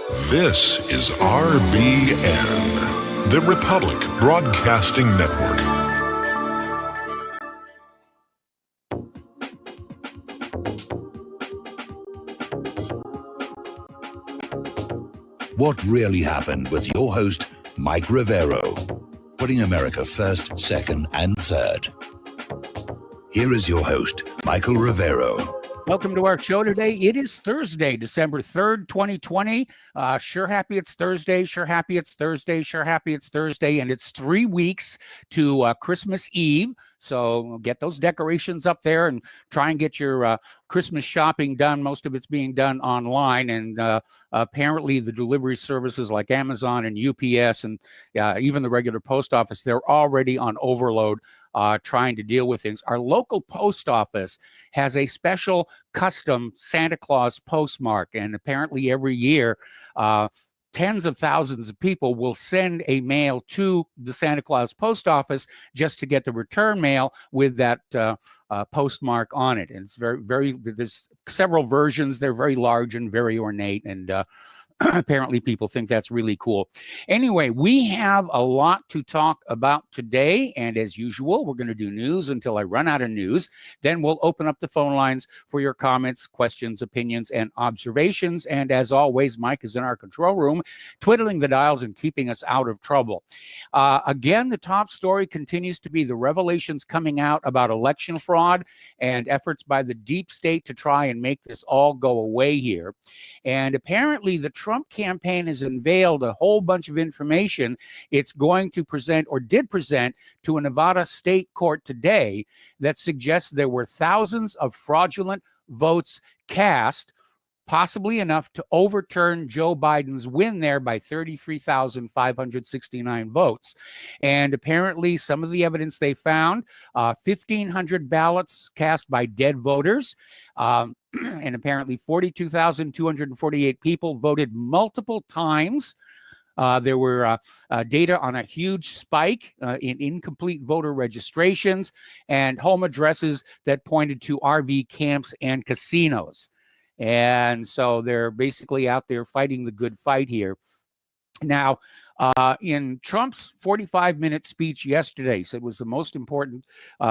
This is RBN, the Republic Broadcasting Network. What really happened with your host, Mike Rivero, putting America first, second, and third. Here is your host, Michael Rivero. Welcome to our show today. It is Thursday, December 3rd, 2020. Sure happy it's Thursday, sure happy it's Thursday, sure happy it's Thursday, and it's 3 weeks to Christmas Eve. So get those decorations up there and try and get your Christmas shopping done. Most of it's being done online, and apparently the delivery services like Amazon and UPS and even the regular post office, they're already on overload trying to deal with things. Our local post office has a special custom Santa Claus postmark, and apparently every year tens of thousands of people will send a mail to the Santa Claus post office just to get the return mail with that postmark on it. And it's there's several versions. They're very large and very ornate, and apparently people think that's really cool. Anyway, we have a lot to talk about today, and as usual, we're going to do news until I run out of news. Then we'll open up the phone lines for your comments, questions, opinions, and observations. And as always, Mike is in our control room, twiddling the dials and keeping us out of trouble. Again, the top story continues to be the revelations coming out about election fraud and efforts by the deep state to try and make this all go away here. And apparently the Trump campaign has unveiled a whole bunch of information it's going to present, or did present, to a Nevada state court today that suggests there were thousands of fraudulent votes cast, possibly enough to overturn Joe Biden's win there by 33,569 votes. And apparently some of the evidence they found, 1,500 ballots cast by dead voters, and apparently 42,248 people voted multiple times. There were data on a huge spike in incomplete voter registrations and home addresses that pointed to RV camps and casinos. And so they're basically out there fighting the good fight here. Now, in Trump's 45-minute speech yesterday, said it was the most important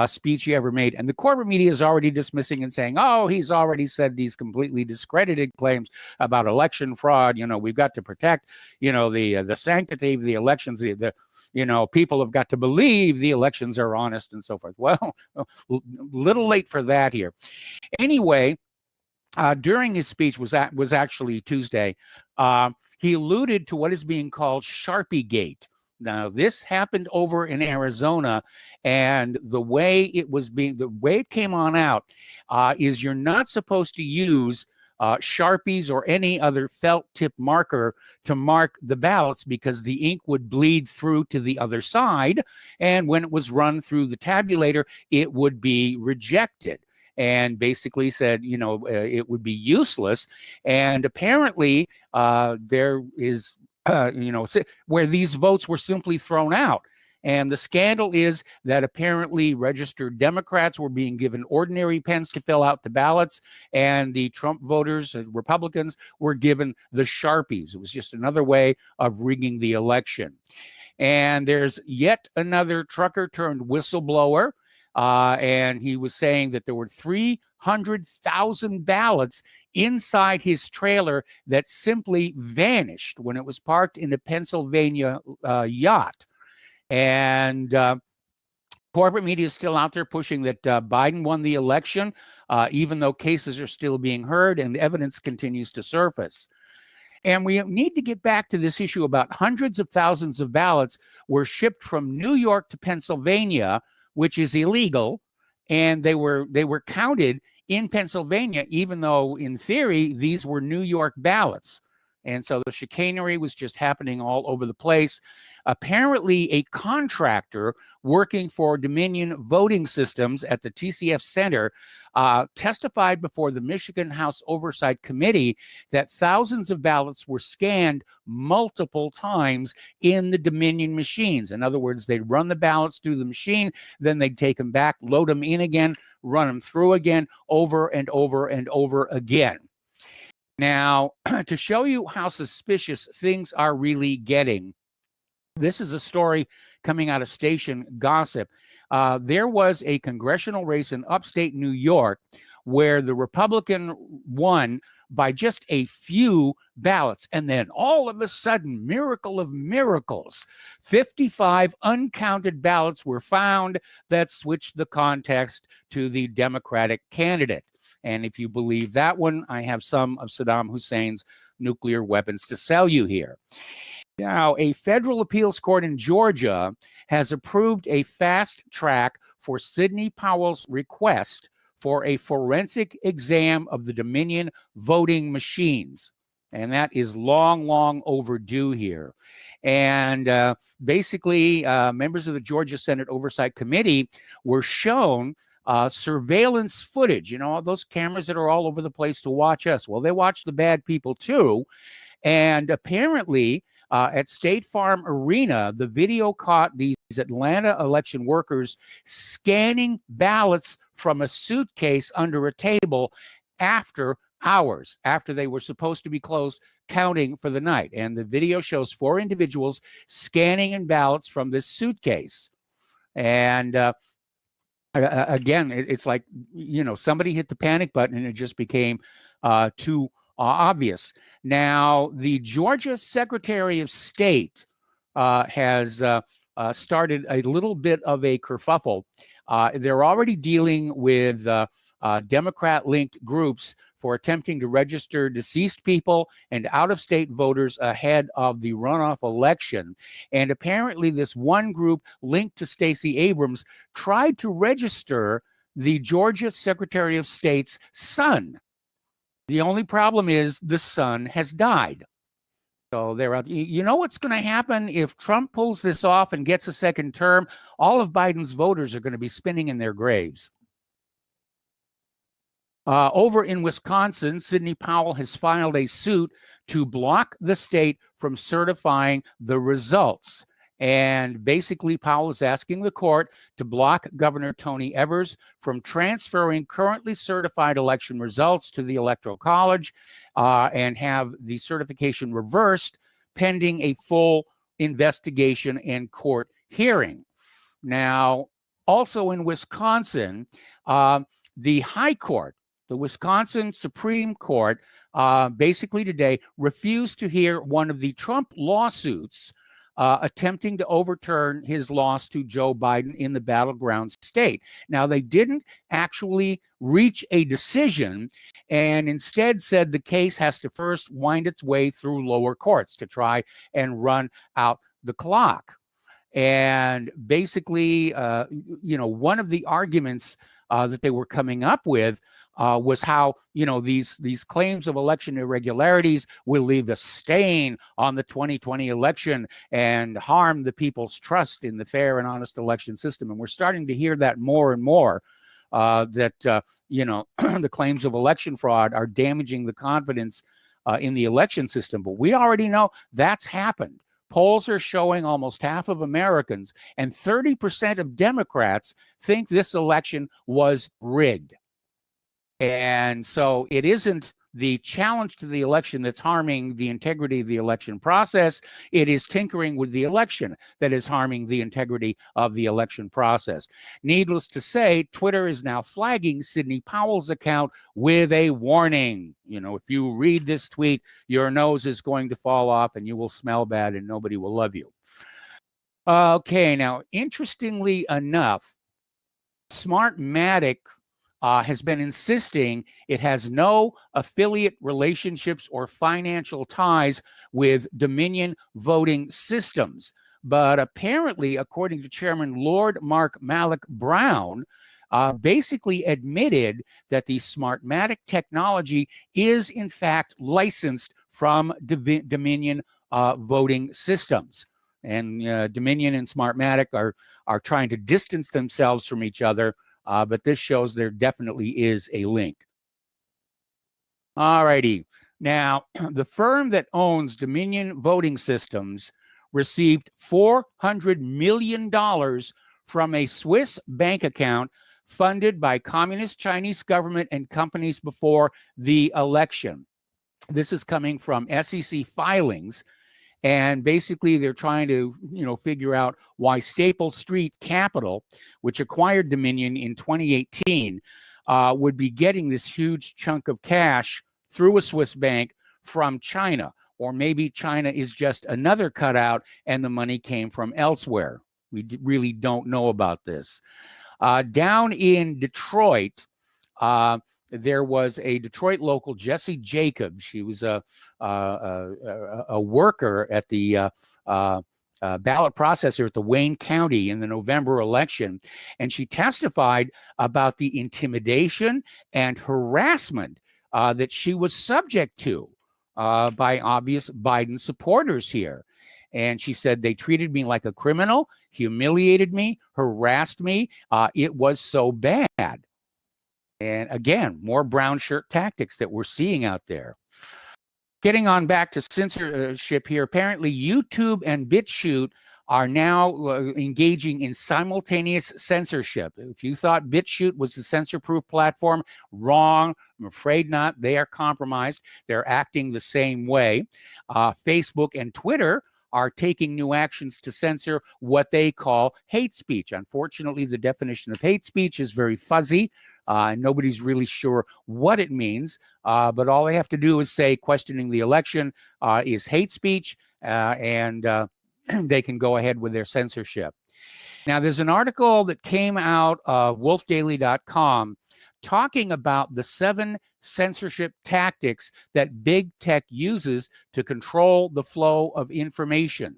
speech he ever made. And the corporate media is already dismissing and saying, oh, he's already said these completely discredited claims about election fraud. You know, we've got to protect, the sanctity of the elections. People have got to believe the elections are honest and so forth. Well, little late for that here. Anyway, during his speech was actually Tuesday, he alluded to what is being called Sharpie Gate. Now, this happened over in Arizona, and the way it came on out is you're not supposed to use Sharpies or any other felt tip marker to mark the ballots because the ink would bleed through to the other side, and when it was run through the tabulator, it would be rejected. And basically said, it would be useless. And apparently there is, where these votes were simply thrown out. And the scandal is that apparently registered Democrats were being given ordinary pens to fill out the ballots, and the Trump voters, Republicans, were given the Sharpies. It was just another way of rigging the election. And there's yet another trucker turned whistleblower. And he was saying that there were 300,000 ballots inside his trailer that simply vanished when it was parked in a Pennsylvania yacht. And corporate media is still out there pushing that Biden won the election, even though cases are still being heard and evidence continues to surface. And we need to get back to this issue about hundreds of thousands of ballots were shipped from New York to Pennsylvania, which is illegal, and they were counted in Pennsylvania, even though in theory these were New York ballots. And so the chicanery was just happening all over the place. Apparently, a contractor working for Dominion Voting Systems at the TCF Center testified before the Michigan House Oversight Committee that thousands of ballots were scanned multiple times in the Dominion machines. In other words, they'd run the ballots through the machine, then they'd take them back, load them in again, run them through again, over and over and over again. Now, to show you how suspicious things are really getting, this is a story coming out of Station Gossip. There was a congressional race in upstate New York where the Republican won by just a few ballots. And then all of a sudden, miracle of miracles, 55 uncounted ballots were found that switched the context to the Democratic candidate. And if you believe that one, I have some of Saddam Hussein's nuclear weapons to sell you here. Now, a federal appeals court in Georgia has approved a fast track for Sidney Powell's request for a forensic exam of the Dominion voting machines. And that is long, long overdue here. And basically, members of the Georgia Senate Oversight Committee were shown surveillance footage, you know, those cameras that are all over the place to watch us. Well, they watch the bad people too. And apparently, at State Farm Arena, the video caught these Atlanta election workers scanning ballots from a suitcase under a table after hours, after they were supposed to be closed, counting for the night. And the video shows 4 individuals scanning in ballots from this suitcase. And again, it's like, you know, somebody hit the panic button and it just became too obvious. Now, the Georgia Secretary of State has started a little bit of a kerfuffle. They're already dealing with Democrat-linked groups for attempting to register deceased people and out-of-state voters ahead of the runoff election. And apparently this one group linked to Stacey Abrams tried to register the Georgia Secretary of State's son. The only problem is the son has died. So they're out. You know what's going to happen if Trump pulls this off and gets a second term? All of Biden's voters are going to be spinning in their graves. Over in Wisconsin, Sidney Powell has filed a suit to block the state from certifying the results. And basically, Powell is asking the court to block Governor Tony Evers from transferring currently certified election results to the Electoral College and have the certification reversed pending a full investigation and court hearing. Now, also in Wisconsin, the High Court, the Wisconsin Supreme Court, basically today refused to hear one of the Trump lawsuits attempting to overturn his loss to Joe Biden in the battleground state. Now, they didn't actually reach a decision and instead said the case has to first wind its way through lower courts to try and run out the clock. And basically, you know, one of the arguments that they were coming up with was how, you know, these claims of election irregularities will leave a stain on the 2020 election and harm the people's trust in the fair and honest election system. And we're starting to hear that more and more, that, you know, the claims of election fraud are damaging the confidence in the election system. But we already know that's happened. Polls are showing almost half of Americans and 30% of Democrats think this election was rigged. And so it isn't the challenge to the election that's harming the integrity of the election process. It is tinkering with the election that is harming the integrity of the election process. Needless to say, Twitter is now flagging Sidney Powell's account with a warning. You know, if you read this tweet, your nose is going to fall off and you will smell bad and nobody will love you. Okay, now, interestingly enough, Smartmatic has been insisting it has no affiliate relationships or financial ties with Dominion voting systems. But apparently, according to Chairman Lord Mark Malloch Brown, basically admitted that the Smartmatic technology is in fact licensed from Dominion voting systems. And Dominion and Smartmatic are trying to distance themselves from each other. But this shows there definitely is a link. All righty. Now, the firm that owns Dominion Voting Systems received $400 million from a Swiss bank account funded by communist Chinese government and companies before the election. This is coming from SEC filings. And basically, they're trying to, figure out why Staple Street Capital, which acquired Dominion in 2018, would be getting this huge chunk of cash through a Swiss bank from China. Or maybe China is just another cutout and the money came from elsewhere. We really don't know about this. Down in Detroit, there was a Detroit local, Jesse Jacobs. She was a worker at the ballot processor at the Wayne County in the November election, and she testified about the intimidation and harassment that she was subject to by obvious Biden supporters here. And she said, they treated me like a criminal, humiliated me, harassed me. It was so bad. And again, more brown shirt tactics that we're seeing out there. Getting on back to censorship here, apparently YouTube and BitChute are now engaging in simultaneous censorship. If you thought BitChute was a censor-proof platform, wrong. I'm afraid not. They are compromised. They're acting the same way. Facebook and Twitter are taking new actions to censor what they call hate speech. Unfortunately, the definition of hate speech is very fuzzy. Nobody's really sure what it means, but all they have to do is say questioning the election is hate speech, and they can go ahead with their censorship. Now, there's an article that came out of wolfdaily.com talking about the 7 censorship tactics that big tech uses to control the flow of information.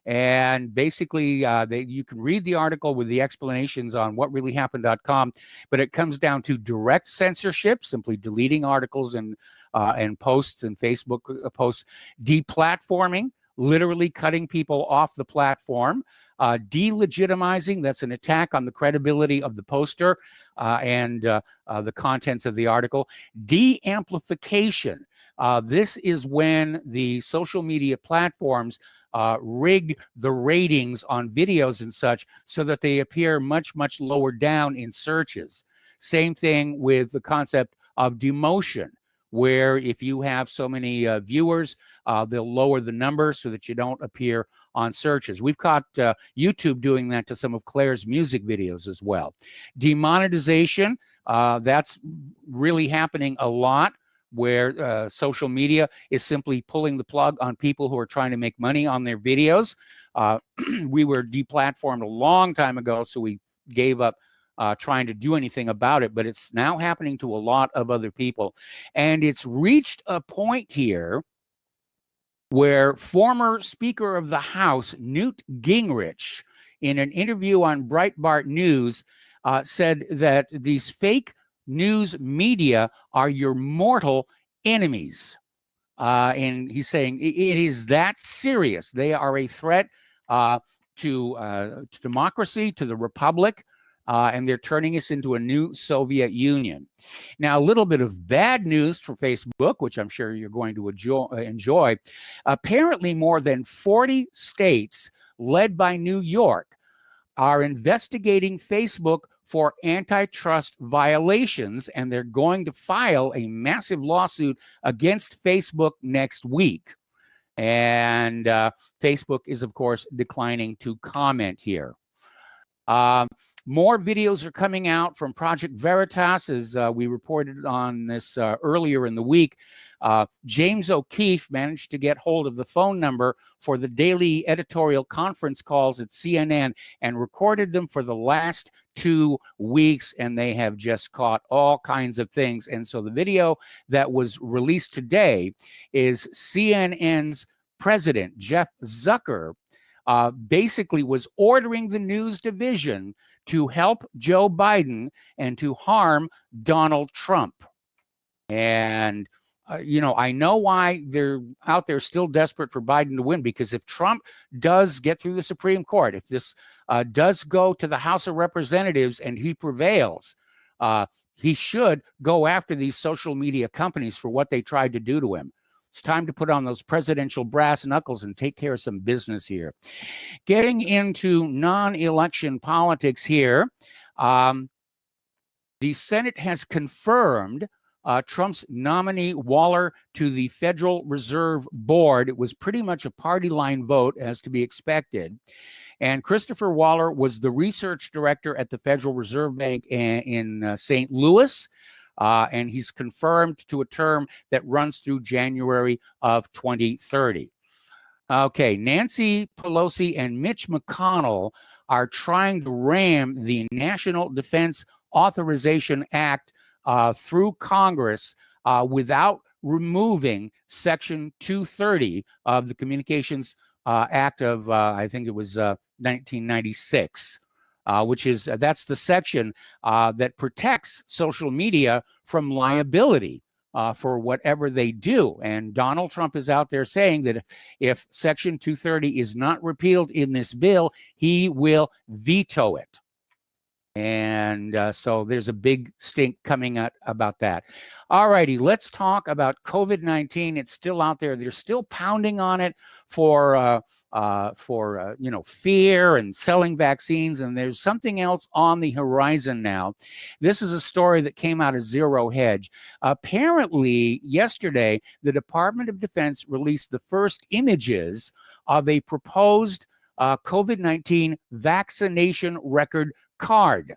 And basically, you can read the article with the explanations on whatreallyhappened.com, but it comes down to direct censorship, simply deleting articles and posts and Facebook posts, deplatforming, literally cutting people off the platform, delegitimizing, that's an attack on the credibility of the poster and the contents of the article, de-amplification. This is when the social media platforms rig the ratings on videos and such so that they appear much, much lower down in searches. Same thing with the concept of demotion, where if you have so many viewers, they'll lower the number so that you don't appear on searches. We've caught YouTube doing that to some of Claire's music videos as well. Demonetization, that's really happening a lot, where social media is simply pulling the plug on people who are trying to make money on their videos. We were deplatformed a long time ago, so we gave up trying to do anything about it, but it's now happening to a lot of other people. And it's reached a point here where former Speaker of the House, Newt Gingrich, in an interview on Breitbart News, said that these fake news media are your mortal enemies. And he's saying it is that serious. They are a threat to democracy, to the republic, and they're turning us into a new Soviet Union. Now, a little bit of bad news for Facebook, which I'm sure you're going to enjoy. Apparently, more than 40 states, led by New York, are investigating Facebook for antitrust violations, and they're going to file a massive lawsuit against Facebook next week. And Facebook is, of course, declining to comment here. More videos are coming out from Project Veritas, as we reported on this earlier in the week. James O'Keefe managed to get hold of the phone number for the daily editorial conference calls at CNN and recorded them for the last 2 weeks, and they have just caught all kinds of things. And so the video that was released today is CNN's president, Jeff Zucker, basically was ordering the news division to help Joe Biden and to harm Donald Trump. And, I know why they're out there still desperate for Biden to win, because if Trump does get through the Supreme Court, if this does go to the House of Representatives and he prevails, he should go after these social media companies for what they tried to do to him. It's time to put on those presidential brass knuckles and take care of some business here. Getting into non-election politics here, the Senate has confirmed Trump's nominee Waller to the Federal Reserve Board. It was pretty much a party line vote, as to be expected. And Christopher Waller was the research director at the Federal Reserve Bank in St. Louis. And he's confirmed to a term that runs through January of 2030. Okay, Nancy Pelosi and Mitch McConnell are trying to ram the National Defense Authorization Act through Congress without removing Section 230 of the Communications Act of, I think it was 1996, which is, that's the section that protects social media from liability for whatever they do. And Donald Trump is out there saying that if Section 230 is not repealed in this bill, he will veto it. And so there's a big stink coming out about that. All righty, let's talk about COVID-19. It's still out there. They're still pounding on it for fear and selling vaccines. And there's something else on the horizon now. This is a story that came out of Zero Hedge. Apparently, yesterday, the Department of Defense released the first images of a proposed COVID-19 vaccination record card.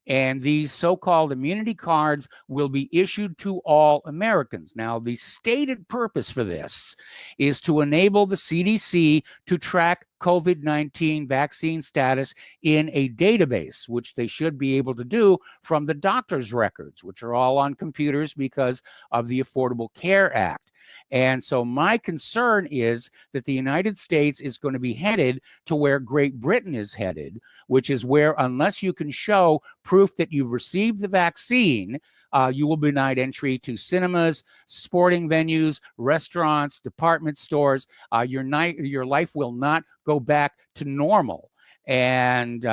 And these so-called immunity cards will be issued to all Americans. Now, the stated purpose for this is to enable the CDC to track COVID-19 vaccine status in a database, which they should be able to do from the doctor's records, which are all on computers because of the Affordable Care Act. And so my concern is that the United States is going to be headed to where Great Britain is headed, which is where, unless you can show proof that you've received the vaccine, you will be denied entry to cinemas, sporting venues, restaurants, department stores. Your life will not go back to normal. And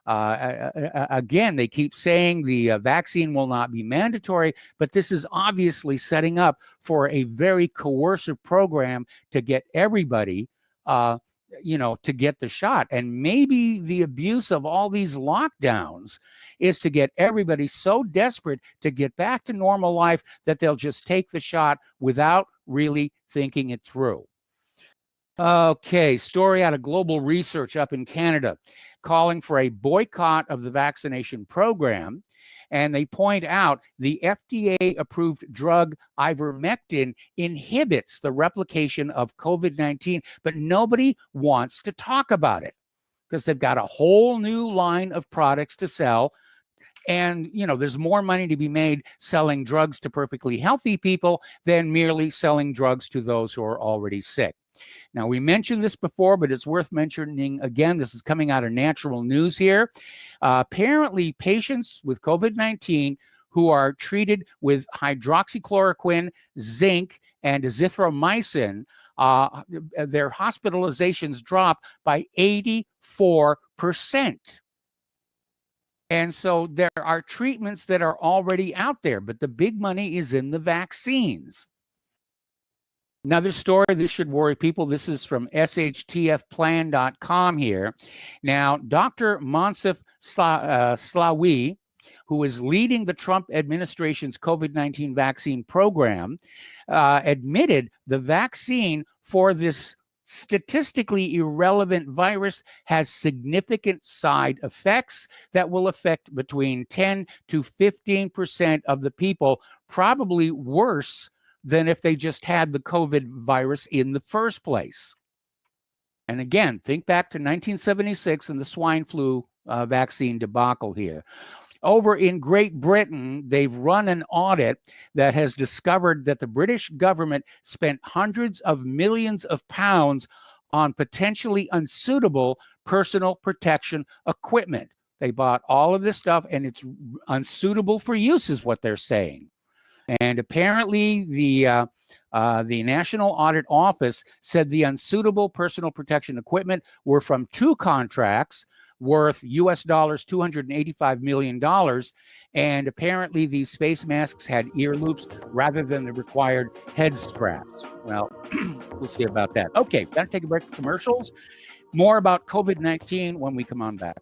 again, they keep saying the vaccine will not be mandatory, but this is obviously setting up for a very coercive program to get everybody to get the shot. And maybe the abuse of all these lockdowns is to get everybody so desperate to get back to normal life that they'll just take the shot without really thinking it through. Okay, story out of Global Research up in Canada calling for a boycott of the vaccination program. And they point out the FDA-approved drug ivermectin inhibits the replication of COVID-19, but nobody wants to talk about it because they've got a whole new line of products to sell. And, there's more money to be made selling drugs to perfectly healthy people than merely selling drugs to those who are already sick. Now, we mentioned this before, but it's worth mentioning again. This is coming out of Natural News here. Apparently, patients with COVID-19 who are treated with hydroxychloroquine, zinc, and azithromycin, their hospitalizations drop by 84%. And so there are treatments that are already out there, but the big money is in the vaccines. Another story, this should worry people. This is from shtfplan.com here. Now, Dr. Monsef Slaoui, who is leading the Trump administration's COVID-19 vaccine program, admitted the vaccine for this statistically irrelevant virus has significant side effects that will affect between 10 to 15% of the people, probably worse than if they just had the COVID virus in the first place. And again, think back to 1976 and the swine flu vaccine debacle here. Over in Great Britain, they've run an audit that has discovered that the British government spent hundreds of millions of pounds on potentially unsuitable personal protection equipment. They bought all of this stuff and it's unsuitable for use, is what they're saying. And apparently the National Audit Office said the unsuitable personal protection equipment were from two contracts worth US dollars $285 million. And apparently these face masks had ear loops rather than the required head straps. Well, we'll see about that. Okay, gotta take a break for commercials. More about COVID-19 when we come on back.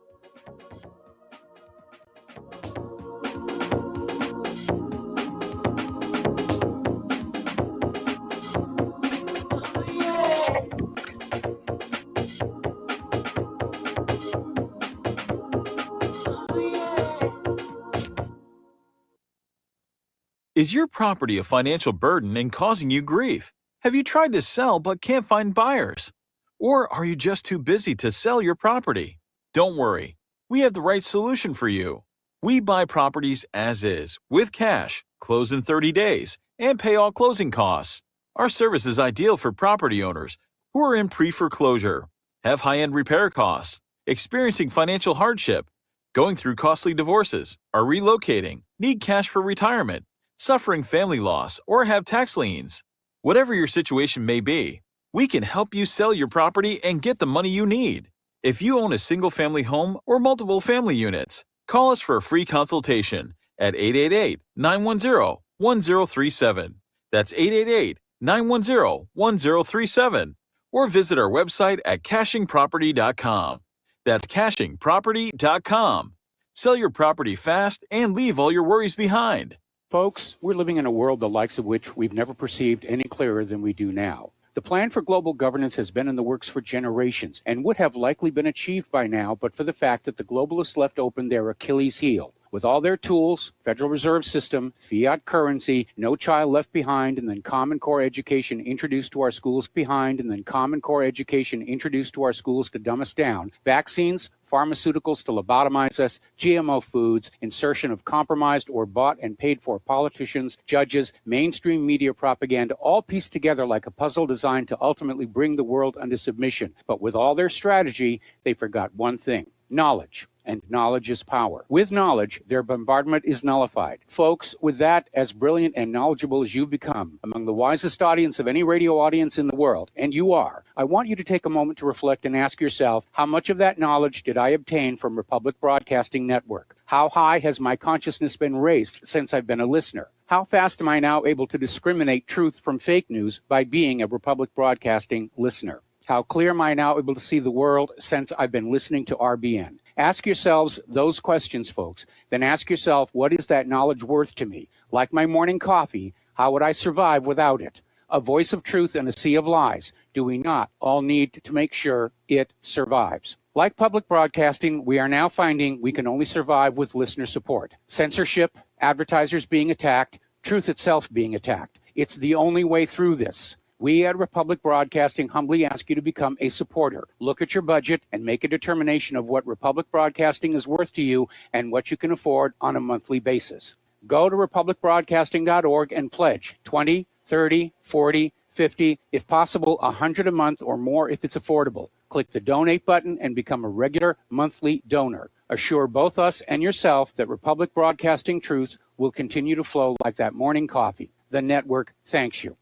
Is your property a financial burden and causing you grief? Have you tried to sell but can't find buyers? Or are you just too busy to sell your property? Don't worry, we have the right solution for you. We buy properties as is, with cash, close in 30 days, and pay all closing costs. Our service is ideal for property owners who are in pre-foreclosure, have high-end repair costs, experiencing financial hardship, going through costly divorces, are relocating, need cash for retirement, suffering family loss, or have tax liens. Whatever your situation may be, we can help you sell your property and get the money you need. If you own a single-family home or multiple family units, call us for a free consultation at 888-910-1037. That's 888-910-1037. Or visit our website at cashingproperty.com. That's cashingproperty.com. Sell your property fast and leave all your worries behind. Folks, we're living in a world the likes of which we've never perceived any clearer than we do now. The plan for global governance has been in the works for generations and would have likely been achieved by now, but for the fact that the globalists left open their Achilles heel. With all their tools, Federal Reserve System, fiat currency, no child left behind, and then Common Core education introduced to our schools behind, and then Common Core education introduced to our schools to dumb us down, vaccines, pharmaceuticals to lobotomize us, GMO foods, insertion of compromised or bought and paid for politicians, judges, mainstream media propaganda, all pieced together like a puzzle designed to ultimately bring the world under submission. But with all their strategy, they forgot one thing: knowledge. And knowledge is power. With knowledge, their bombardment is nullified. Folks, with that, as brilliant and knowledgeable as you've become, among the wisest audience of any radio audience in the world, and you are, I want you to take a moment to reflect and ask yourself, how much of that knowledge did I obtain from Republic Broadcasting Network? How high has my consciousness been raised since I've been a listener? How fast am I now able to discriminate truth from fake news by being a Republic Broadcasting listener? How clear am I now able to see the world since I've been listening to RBN? Ask yourselves those questions, folks. Then ask yourself, what is that knowledge worth to me? Like my morning coffee, how would I survive without it? A voice of truth in a sea of lies. Do we not all need to make sure it survives? Like public broadcasting, we are now finding we can only survive with listener support. Censorship, advertisers being attacked, truth itself being attacked. It's the only way through this. We at Republic Broadcasting humbly ask you to become a supporter. Look at your budget and make a determination of what Republic Broadcasting is worth to you and what you can afford on a monthly basis. Go to republicbroadcasting.org and pledge 20, 30, 40, 50, if possible, 100 a month or more if it's affordable. Click the donate button and become a regular monthly donor. Assure both us and yourself that Republic Broadcasting truth will continue to flow like that morning coffee. The network thanks you.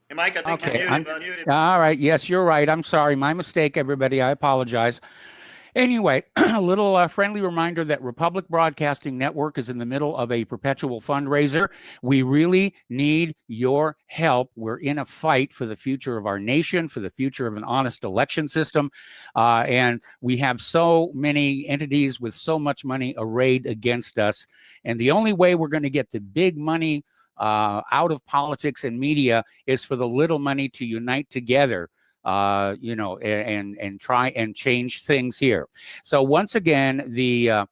Hey, Mike, I think Okay, you're muted. all right. Yes, you're right. I'm sorry. My mistake, everybody. I apologize. Anyway, a little friendly reminder that Republic Broadcasting Network is in the middle of a perpetual fundraiser. We really need your help. We're in a fight for the future of our nation, for the future of an honest election system. And we have so many entities with so much money arrayed against us. And the only way we're going to get the big money out of politics and media is for the little money to unite together, and try and change things here. So once again, the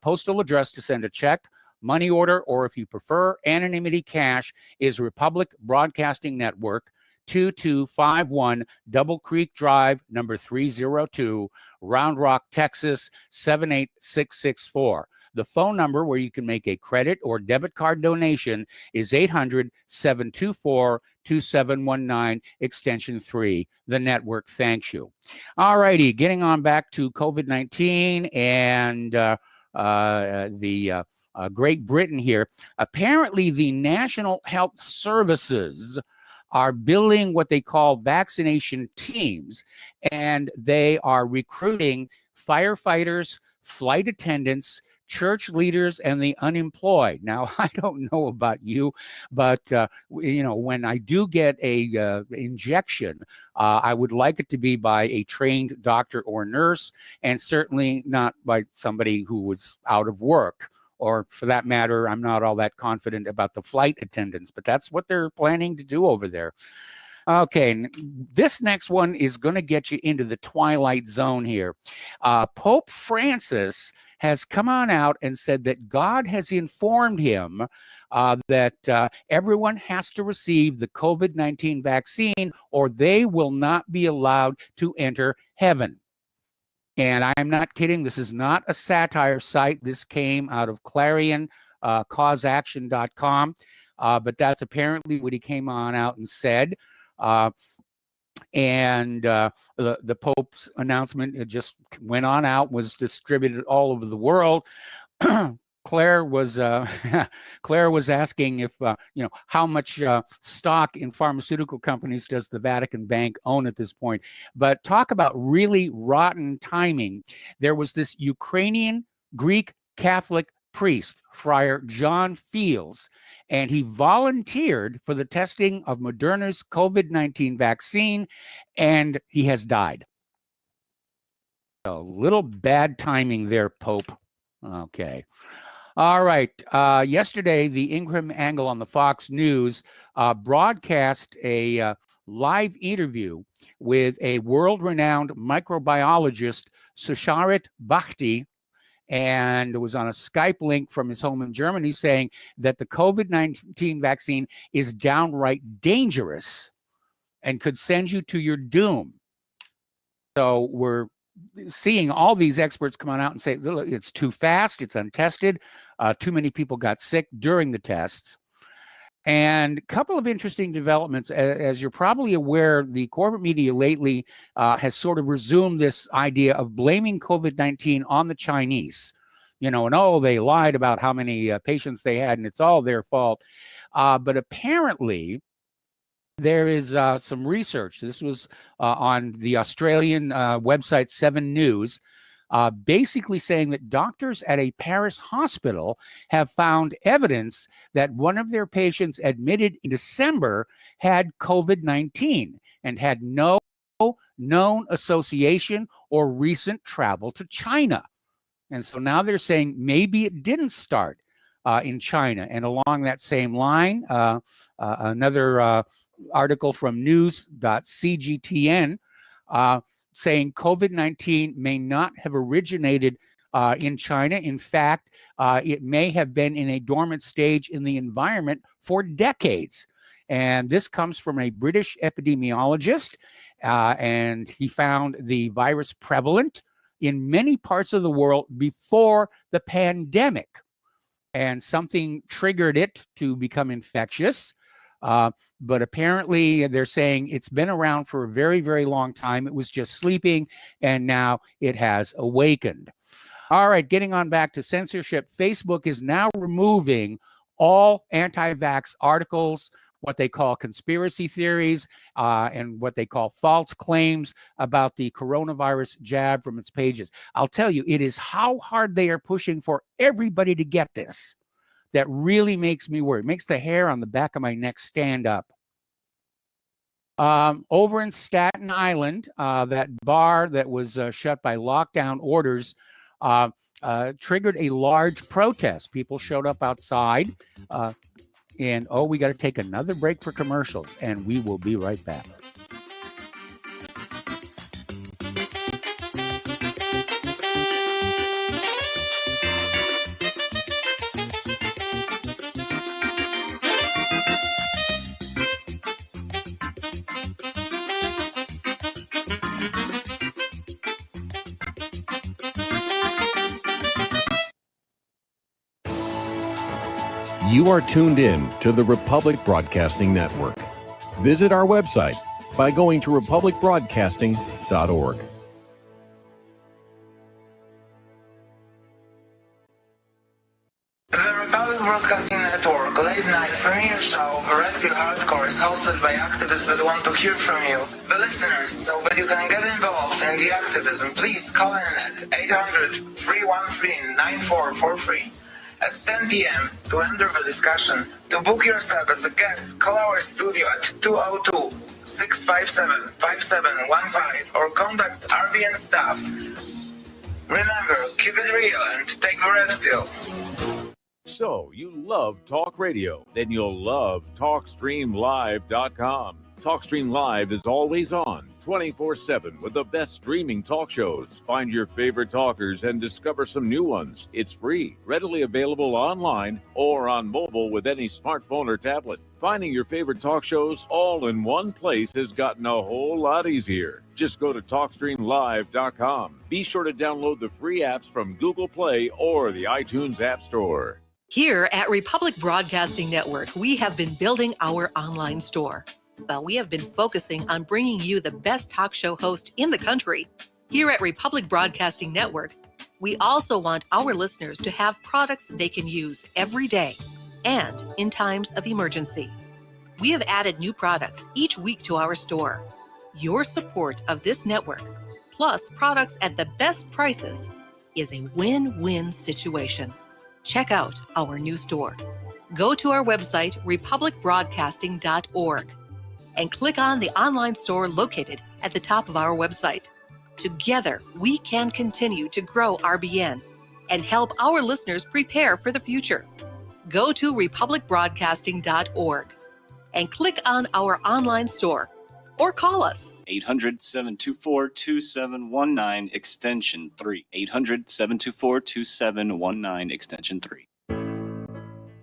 postal address to send a check, money order, or if you prefer anonymity cash, is Republic Broadcasting Network, 2251 Double Creek Drive, number 302, Round Rock, Texas, 78664. The phone number where you can make a credit or debit card donation is 800-724-2719, extension 3. The network thanks you. All righty, getting on back to COVID-19 and Great Britain here. Apparently, the National Health Services are building what they call vaccination teams, and they are recruiting firefighters, flight attendants, church leaders, and the unemployed. Now, I don't know about you, but when I do get a injection, I would like it to be by a trained doctor or nurse, and certainly not by somebody who was out of work. Or for that matter, I'm not all that confident about the flight attendants, but that's what they're planning to do over there. Okay, this next one is going to get you into the twilight zone here. Pope Francis has come on out and said that God has informed him that everyone has to receive the COVID-19 vaccine or they will not be allowed to enter heaven. And I'm not kidding. This is not a satire site. This came out of Clarion, causeaction.com. But that's apparently what he came on out and said. The Pope's announcement just went on out, was distributed all over the world. Claire was asking if how much stock in pharmaceutical companies does the Vatican Bank own at this point. But talk about really rotten timing. There was this Ukrainian Greek Catholic priest, Friar John Fields, and he volunteered for the testing of Moderna's COVID-19 vaccine, and he has died. A little bad timing there, Pope. Okay. All right. Yesterday, the Ingram Angle on the Fox News broadcast a live interview with a world-renowned microbiologist, Susharit Bhakti, and was on a Skype link from his home in Germany, saying that the COVID-19 vaccine is downright dangerous and could send you to your doom. So we're seeing all these experts come on out and say, look, it's too fast, it's untested, too many people got sick during the tests. And a couple of interesting developments. As you're probably aware, the corporate media lately has sort of resumed this idea of blaming COVID-19 on the Chinese. And they lied about how many patients they had, and it's all their fault. But apparently, there is some research. This was on the Australian website 7 News, basically saying that doctors at a Paris hospital have found evidence that one of their patients admitted in December had COVID-19 and had no known association or recent travel to China. And so now they're saying maybe it didn't start in China. And along that same line, another article from news.cgtn saying COVID-19 may not have originated in China. In fact, it may have been in a dormant stage in the environment for decades. And this comes from a British epidemiologist, and he found the virus prevalent in many parts of the world before the pandemic. And something triggered it to become infectious. But apparently they're saying it's been around for a very, very long time. It was just sleeping, and now it has awakened. All right, getting on back to censorship. Facebook is now removing all anti-vax articles, what they call conspiracy theories, and what they call false claims about the coronavirus jab from its pages. I'll tell you, it is how hard they are pushing for everybody to get this that really makes me worry. It makes the hair on the back of my neck stand up. Over in Staten Island, that bar that was shut by lockdown orders triggered a large protest. People showed up outside. We got to take another break for commercials, and we will be right back. You are tuned in to the Republic Broadcasting Network. Visit our website by going to republicbroadcasting.org. The Republic Broadcasting Network late night premiere show of Red Pill Hardcore is hosted by activists that want to hear from you, the listeners. So that you can get involved in the activism, please call in at 800-313-9443 at 10 p.m. to enter the discussion. To book yourself as a guest, call our studio at 202-657-5715 or contact RBN staff. Remember, keep it real and take the red pill. So, you love talk radio? Then you'll love TalkStreamLive.com. TalkStream Live is always on, 24/7, with the best streaming talk shows. Find your favorite talkers and discover some new ones. It's free, readily available online or on mobile with any smartphone or tablet. Finding your favorite talk shows all in one place has gotten a whole lot easier. Just go to TalkStreamLive.com. Be sure to download the free apps from Google Play or the iTunes App Store. Here at Republic Broadcasting Network, we have been building our online store. Well, we have been focusing on bringing you the best talk show host in the country. Here at Republic Broadcasting Network, we also want our listeners to have products they can use every day and in times of emergency. We have added new products each week to our store. Your support of this network, plus products at the best prices, is a win-win situation. Check out our new store. Go to our website, republicbroadcasting.org, and click on the online store located at the top of our website. Together, we can continue to grow RBN and help our listeners prepare for the future. Go to republicbroadcasting.org and click on our online store or call us. 800-724-2719, extension 3. 800-724-2719, extension 3.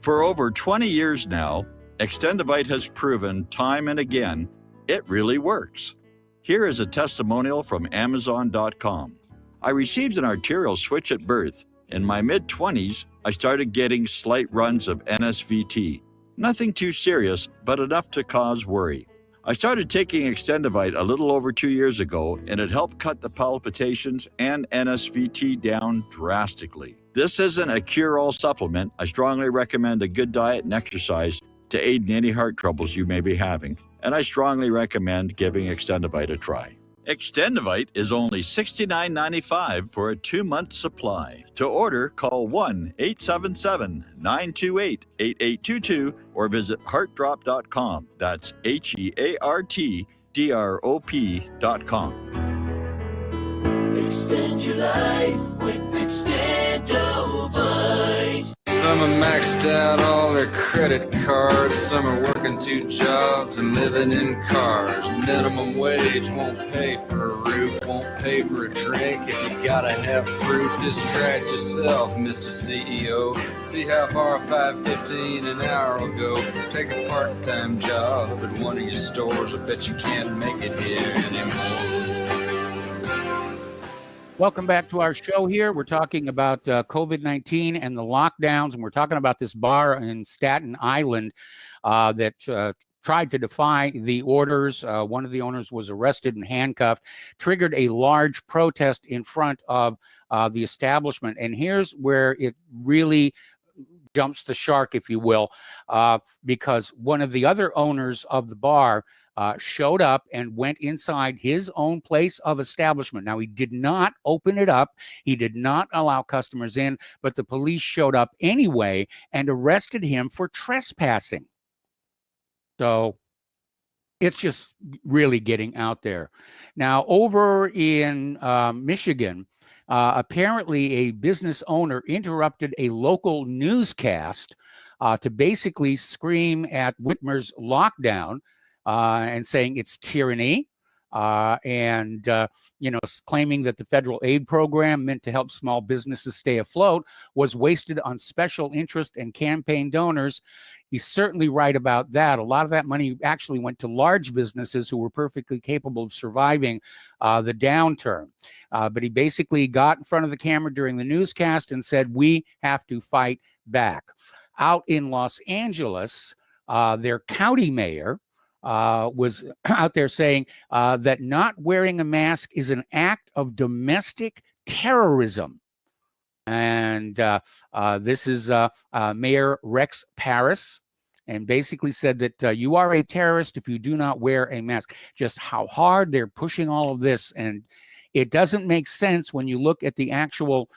For over 20 years now, Extendivite has proven time and again it really works. Here is a testimonial from Amazon.com. I received an arterial switch at birth. In my mid-20s, I started getting slight runs of NSVT. Nothing too serious, but enough to cause worry. I started taking Extendivite a little over 2 years ago, and it helped cut the palpitations and NSVT down drastically. This isn't a cure-all supplement. I strongly recommend a good diet and exercise to aid in any heart troubles you may be having, and I strongly recommend giving Extendivite a try. Extendivite is only $69.95 for a 2-month supply. To order, call 1-877-928-8822 or visit heartdrop.com. That's HEARTDROP.com. Extend your life with Extendovite. Some are maxed out all their credit cards. Some are working 2 jobs and living in cars. Minimum wage won't pay for a roof, won't pay for a drink. If you gotta have proof, just try it yourself, Mr. CEO. See how far $5.15 an hour will go. Take a part-time job at one of your stores. I bet you can't make it here anymore. Welcome back to our show here. We're talking about COVID-19 and the lockdowns, and we're talking about this bar in Staten Island that tried to defy the orders. One of the owners was arrested and handcuffed, triggered a large protest in front of the establishment. And here's where it really jumps the shark, if you will, because one of the other owners of the bar showed up and went inside his own place of establishment. Now, he did not open it up. He did not allow customers in, but the police showed up anyway and arrested him for trespassing. So it's just really getting out there. Now, over in Michigan, apparently a business owner interrupted a local newscast to basically scream at Whitmer's lockdown, and saying it's tyranny, and claiming that the federal aid program meant to help small businesses stay afloat was wasted on special interest and campaign donors. He's certainly right about that. A lot of that money actually went to large businesses who were perfectly capable of surviving the downturn. But he basically got in front of the camera during the newscast and said, we have to fight back. out in Los Angeles, their county mayor was out there saying that not wearing a mask is an act of domestic terrorism. And this is Mayor Rex Paris, and basically said that you are a terrorist if you do not wear a mask. Just how hard they're pushing all of this. And it doesn't make sense when you look at the actual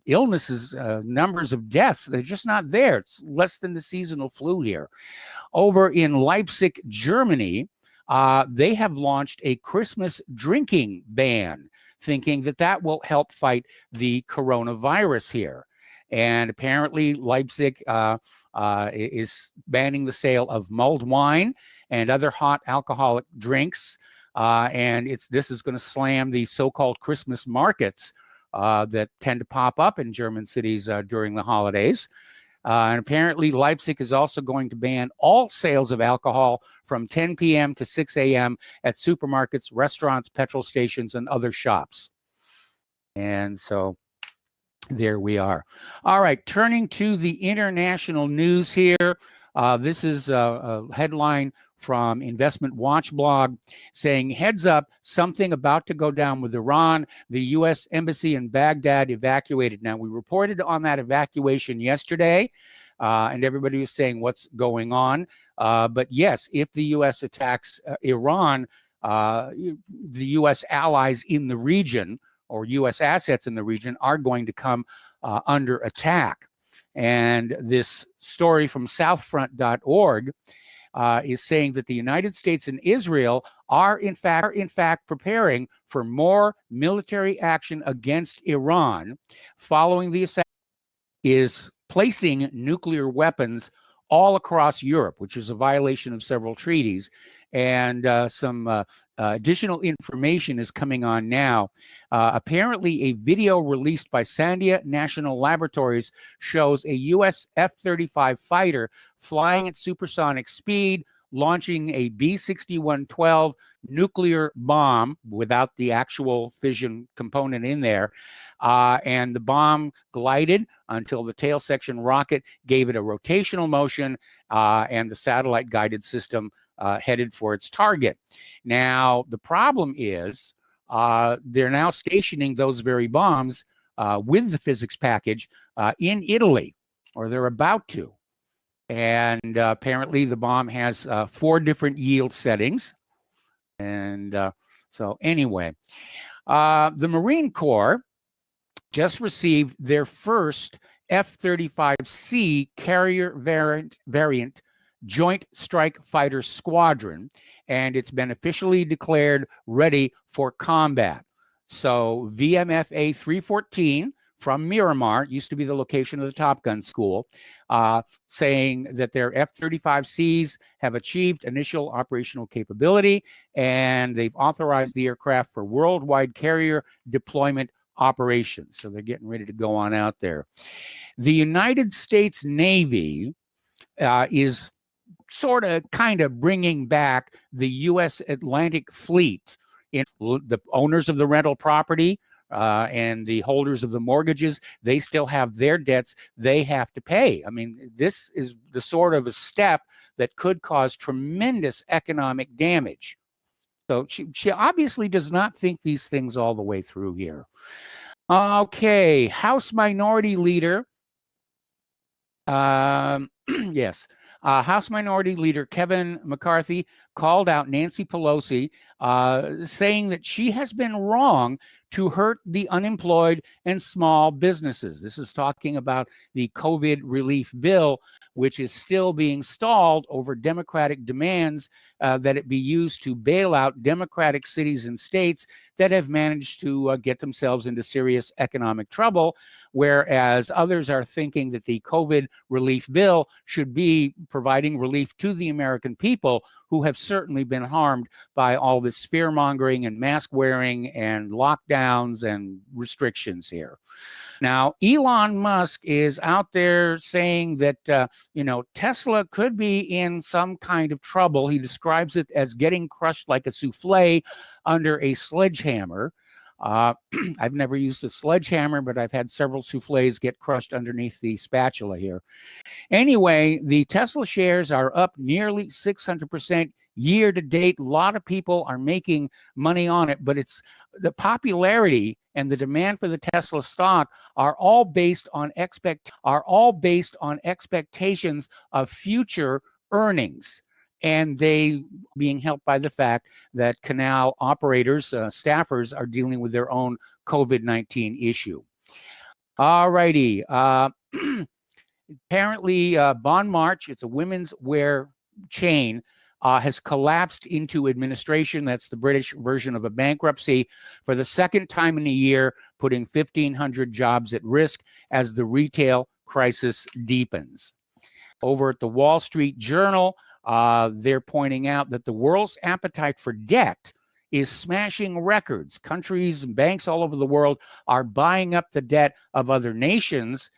illnesses, numbers of deaths. They're just not there. It's less than the seasonal flu here. Over in Leipzig, Germany, they have launched a Christmas drinking ban, thinking that that will help fight the coronavirus here. And apparently Leipzig is banning the sale of mulled wine and other hot alcoholic drinks. And this is going to slam the so-called Christmas markets that tend to pop up in German cities during the holidays. And apparently Leipzig is also going to ban all sales of alcohol from 10 p.m. to 6 a.m. at supermarkets, restaurants, petrol stations, and other shops. And so there we are. All right, turning to the international news here. This is a headline from Investment Watch blog saying, heads up, something about to go down with Iran. The U.S. Embassy in Baghdad evacuated. Now, we reported on that evacuation yesterday, and everybody was saying what's going on. But yes, if the U.S. attacks Iran, the U.S. allies in the region or U.S. assets in the region are going to come under attack. And this story from southfront.org is saying that the United States and Israel are in fact preparing for more military action against Iran following the assassination, is placing nuclear weapons all across Europe, which is a violation of several treaties. And some additional information is coming on now. Apparently, a video released by Sandia National Laboratories shows a U.S. F-35 fighter flying at supersonic speed, launching a B-6112 nuclear bomb without the actual fission component in there. And the bomb glided until the tail section rocket gave it a rotational motion, and the satellite-guided system headed for its target. Now, the problem is they're now stationing those very bombs with the physics package in Italy, or they're about to. And apparently the bomb has 4 different yield settings. And so anyway, the Marine Corps just received their first F-35C carrier variant Joint Strike Fighter Squadron, and it's been officially declared ready for combat. So VMFA 314 from Miramar, used to be the location of the Top Gun school, saying that their F-35Cs have achieved initial operational capability, and they've authorized the aircraft for worldwide carrier deployment operations. So they're getting ready to go on out there. The United States Navy is sort of kind of bringing back the U.S. Atlantic Fleet. In the owners of the rental property and the holders of the mortgages, they still have their debts they have to pay. I mean, this is the sort of a step that could cause tremendous economic damage. So she obviously does not think these things all the way through here. Okay, House Minority Leader. Yes. House Minority Leader Kevin McCarthy called out Nancy Pelosi, saying that she has been wrong to hurt the unemployed and small businesses. This is talking about the COVID relief bill, which is still being stalled over Democratic demands that it be used to bail out Democratic cities and states that have managed to get themselves into serious economic trouble, whereas others are thinking that the COVID relief bill should be providing relief to the American people who have certainly been harmed by all this fear-mongering and mask-wearing and lockdowns and restrictions here. Now, Elon Musk is out there saying that, Tesla could be in some kind of trouble. He describes it as getting crushed like a souffle under a sledgehammer. I've never used a sledgehammer, but I've had several souffles get crushed underneath the spatula here. Anyway, the Tesla shares are up nearly 600% year to date. A lot of people are making money on it, but it's the popularity and the demand for the Tesla stock are all based on expectations of future earnings. And they being helped by the fact that canal operators, staffers are dealing with their own COVID-19 issue. All righty. Apparently, Bon March, it's a women's wear chain, has collapsed into administration. That's the British version of a bankruptcy for the second time in a year, putting 1,500 jobs at risk as the retail crisis deepens. Over at the Wall Street Journal, they're pointing out that the world's appetite for debt is smashing records. Countries and banks all over the world are buying up the debt of other nations,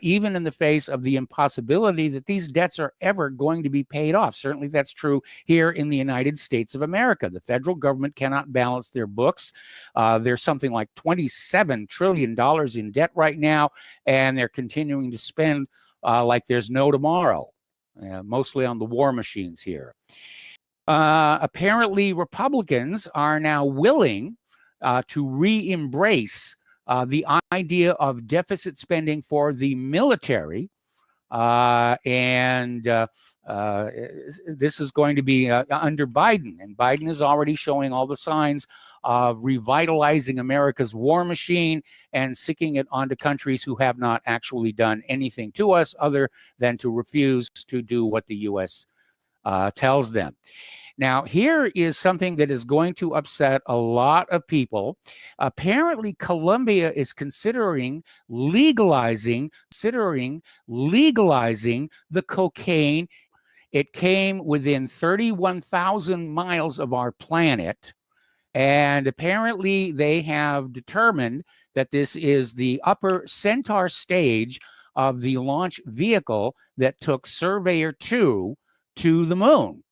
even in the face of the impossibility that these debts are ever going to be paid off. Certainly that's true here in the United States of America. The federal government cannot balance their books. There's something like $27 trillion in debt right now, and they're continuing to spend like there's no tomorrow, mostly on the war machines here. Apparently, Republicans are now willing to re-embrace the idea of deficit spending for the military. And this is going to be under Biden. And Biden is already showing all the signs of revitalizing America's war machine and sicking it onto countries who have not actually done anything to us other than to refuse to do what the U.S. Tells them. Now, here is something that is going to upset a lot of people. Apparently, Colombia is considering legalizing the cocaine. It came within 31,000 miles of our planet. And apparently, they have determined that this is the upper Centaur stage of the launch vehicle that took Surveyor 2 to the moon.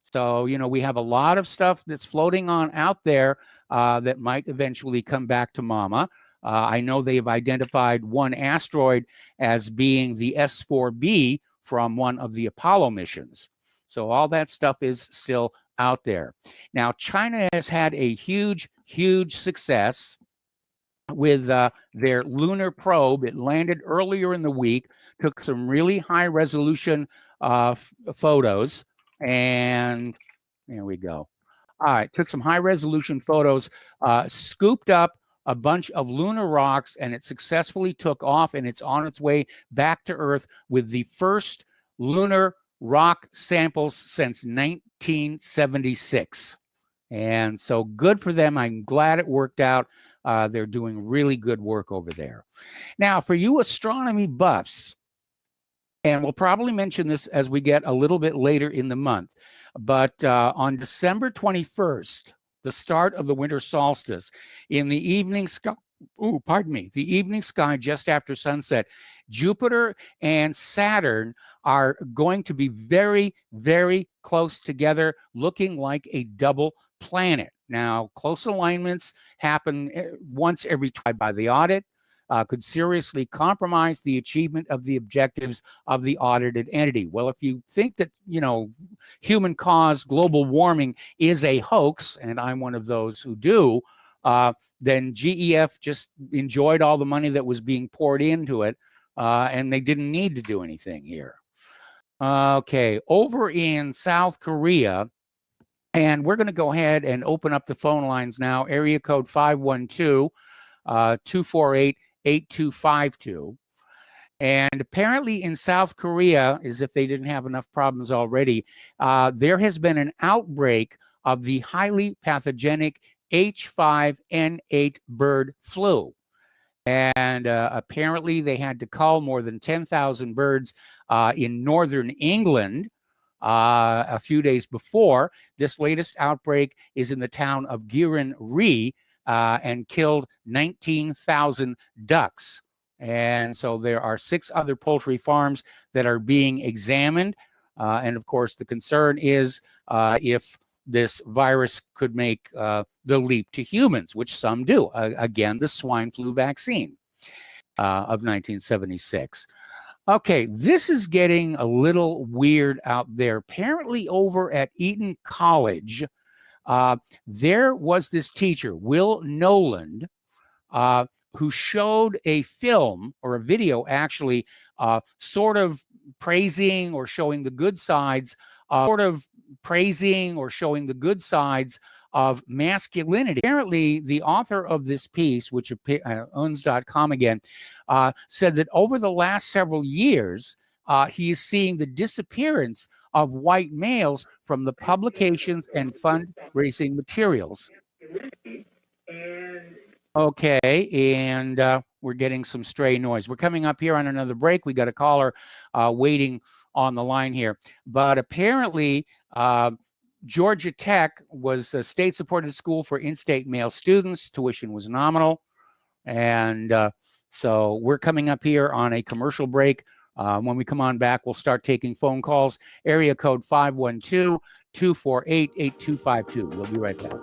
So, you know, we have a lot of stuff that's floating on out there that might eventually come back to Mama. I know they've identified one asteroid as being the S4B from one of the Apollo missions. So all that stuff is still out there. Now, China has had a huge success with their lunar probe. It landed earlier in the week, took some really high resolution photos. And there we go. All right, took some high resolution photos, scooped up a bunch of lunar rocks, and it successfully took off, and it's on its way back to Earth with the first lunar rock samples since 1976. And so good for them. I'm glad it worked out. They're doing really good work over there. Now, for you astronomy buffs, and we'll probably mention this as we get a little bit later in the month, but on December 21st, the start of the winter solstice, in the evening sky, the evening sky just after sunset, Jupiter and Saturn are going to be very, very close together, looking like a double planet. Now, close alignments happen once every time by the audit. Could seriously compromise the achievement of the objectives of the audited entity. Well, if you think that, you know, human caused global warming is a hoax, and I'm one of those who do, then GEF just enjoyed all the money that was being poured into it, and they didn't need to do anything here. Okay, over in South Korea, and we're going to go ahead and open up the phone lines now, area code 512-248-8252. And apparently in South Korea, as if they didn't have enough problems already, there has been an outbreak of the highly pathogenic H5N8 bird flu. And apparently they had to cull more than 10,000 birds in northern England a few days before. This latest outbreak is in the town of Giran-ri, and killed 19,000 ducks. And so there are 6 other poultry farms that are being examined. And of course, the concern is if this virus could make the leap to humans, which some do. Again, the swine flu vaccine of 1976. Okay, this is getting a little weird out there. Apparently, over at Eton College, there was this teacher, Will Noland, who showed a film or a video, actually, sort of praising or showing the good sides, of masculinity. Apparently, the author of this piece, which owns.com again, said that over the last several years, he is seeing the disappearance of white males from the publications and fundraising materials. Okay, and we're getting some stray noise. We're coming up here on another break. We got a caller waiting on the line here. But apparently, Georgia Tech was a state-supported school for in-state male students. Tuition was nominal. And so we're coming up here on a commercial break. When we come on back, we'll start taking phone calls. Area code 512-248-8252. We'll be right back.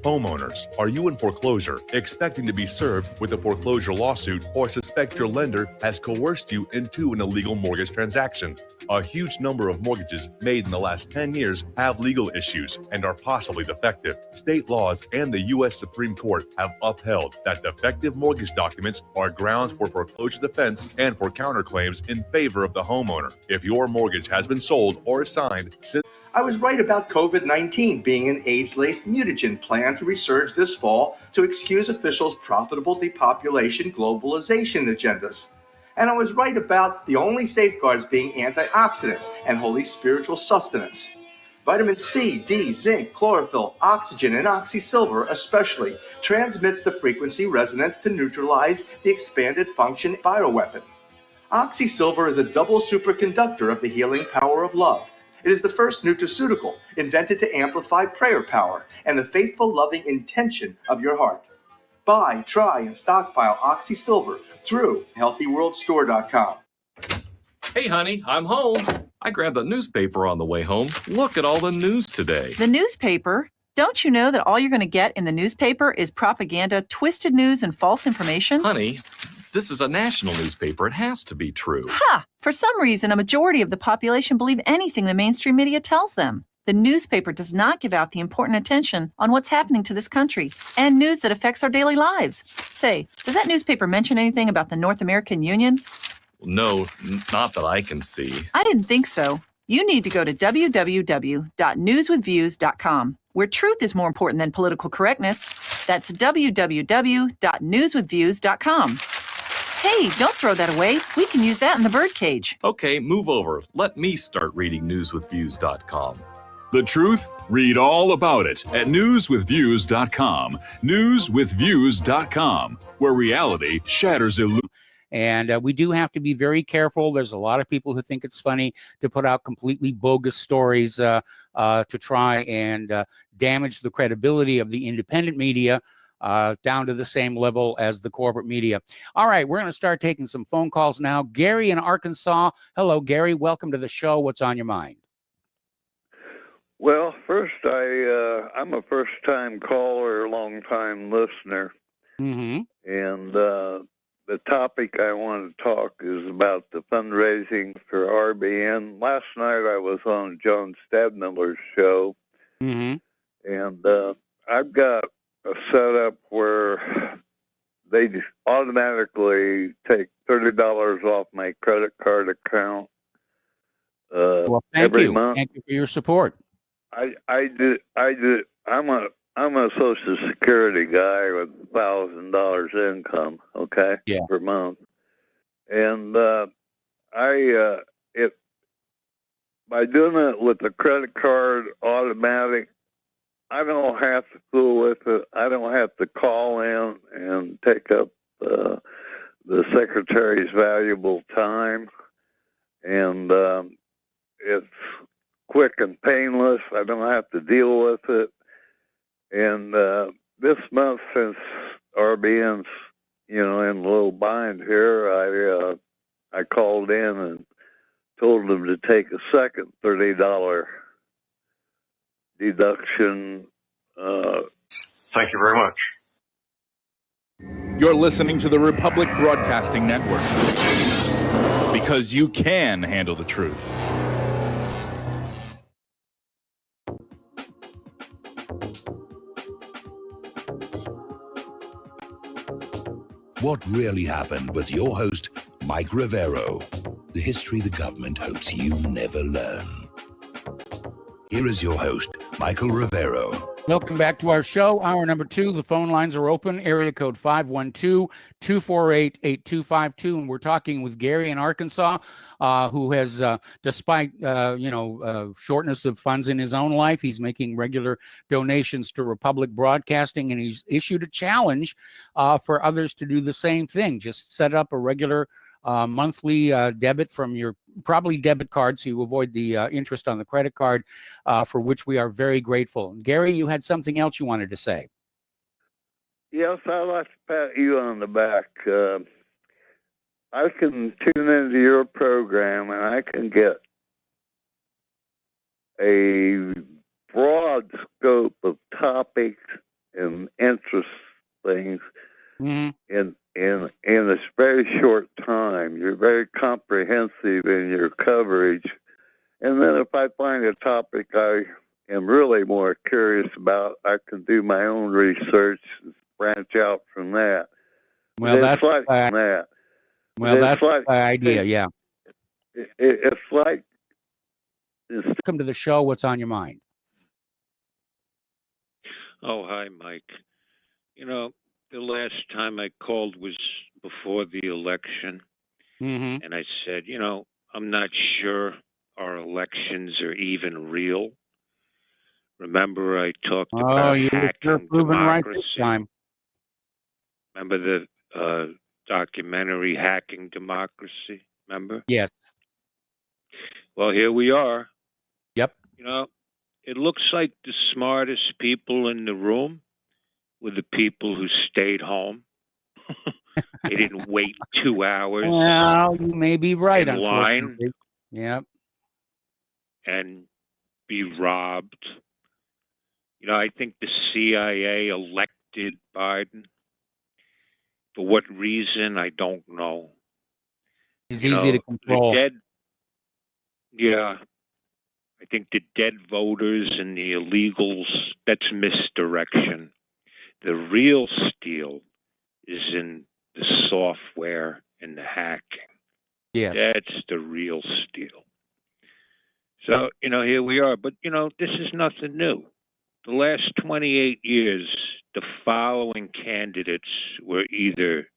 Homeowners, are you in foreclosure, expecting to be served with a foreclosure lawsuit, or suspect your lender has coerced you into an illegal mortgage transaction? A huge number of mortgages made in the last 10 years have legal issues and are possibly defective. State laws and the U.S. Supreme Court have upheld that defective mortgage documents are grounds for foreclosure defense and for counterclaims in favor of the homeowner. If your mortgage has been sold or assigned since I was right about COVID-19 being an AIDS-laced mutagen planned to resurge this fall to excuse officials' profitable depopulation globalization agendas. And I was right about the only safeguards being antioxidants and holy spiritual sustenance. Vitamin C, D, zinc, chlorophyll, oxygen, and oxysilver especially transmits the frequency resonance to neutralize the expanded function bioweapon. Oxysilver is a double superconductor of the healing power of love. It is the first nutraceutical invented to amplify prayer power and the faithful, loving intention of your heart. Buy, try, and stockpile Oxysilver through HealthyWorldStore.com. Hey, honey, I'm home. I grabbed the newspaper on the way home. Look at all the news today. The newspaper? Don't you know that all you're going to get in the newspaper is propaganda, twisted news, and false information? Honey, this is a national newspaper. It has to be true. Ha! For some reason, a majority of the population believe anything the mainstream media tells them. The newspaper does not give out the important attention on what's happening to this country and news that affects our daily lives. Say, does that newspaper mention anything about the North American Union? No, not that I can see. I didn't think so. You need to go to www.newswithviews.com, where truth is more important than political correctness. That's www.newswithviews.com. Hey, don't throw that away. We can use that in the birdcage. Okay, move over. Let me start reading newswithviews.com. The truth? Read all about it at newswithviews.com. Newswithviews.com, where reality shatters illusion. And we do have to be very careful. There's a lot of people who think it's funny to put out completely bogus stories to try and damage the credibility of the independent media down to the same level as the corporate media. All right, we're going to start taking some phone calls now. Gary in Arkansas. Hello, Gary. Welcome to the show. What's on your mind? Well, first, I'm a first-time caller, long-time listener. Mm-hmm. And the topic I want to talk is about the fundraising for RBN. Last night I was on John Stadmiller's show, mm-hmm. and I've got a setup where they just automatically take $30 off my credit card account well, thank every you. month. Thank you for your support. I'm a Social Security guy with $1,000 income, okay, per month, and by doing it with the credit card automatic, I don't have to fool with it. I don't have to call in and take up the secretary's valuable time. And it's quick and painless. I don't have to deal with it. And this month, since RBN's, in a little bind here, I called in and told them to take a second $30 deduction. Thank you very much. You're listening to the Republic Broadcasting Network because you can handle the truth. What really happened with your host, Mike Rivero. The history the government hopes you never learn. Here is your host, Michael Rivero. Welcome back to our show. Hour number 2. The phone lines are open. Area code 512-248-8252. And we're talking with Gary in Arkansas, who has, despite, shortness of funds in his own life, he's making regular donations to Republic Broadcasting, and he's issued a challenge for others to do the same thing. Just set up a regular monthly debit from your probably debit card, so you avoid the interest on the credit card, for which we are very grateful. Gary, you had something else you wanted to say. Yes, I'd like to pat you on the back. I can tune into your program and I can get a broad scope of topics and interest things in a very short time. You're very comprehensive in your coverage. And then if I find a topic I am really more curious about, I can do my own research and branch out from that. Well, that's like that. Well, that's the idea, yeah. It's like... Welcome to the show. What's on your mind? Oh, hi, Mike. The last time I called was before the election, and I said, I'm not sure our elections are even real. Remember, I talked about hacking democracy. Right this time. Remember the documentary Hacking Democracy? Remember? Yes. Well, here we are. Yep. It looks like the smartest people in the room were the people who stayed home. They didn't wait 2 hours. Well, you may be right, in line. Unfortunately. Yep. And be robbed. I think the CIA elected Biden. For what reason, I don't know. He's easy to control. I think the dead voters and the illegals, that's misdirection. The real steal is in the software and the hacking. Yes. That's the real steal. So, here we are. But, this is nothing new. The last 28 years, the following candidates were either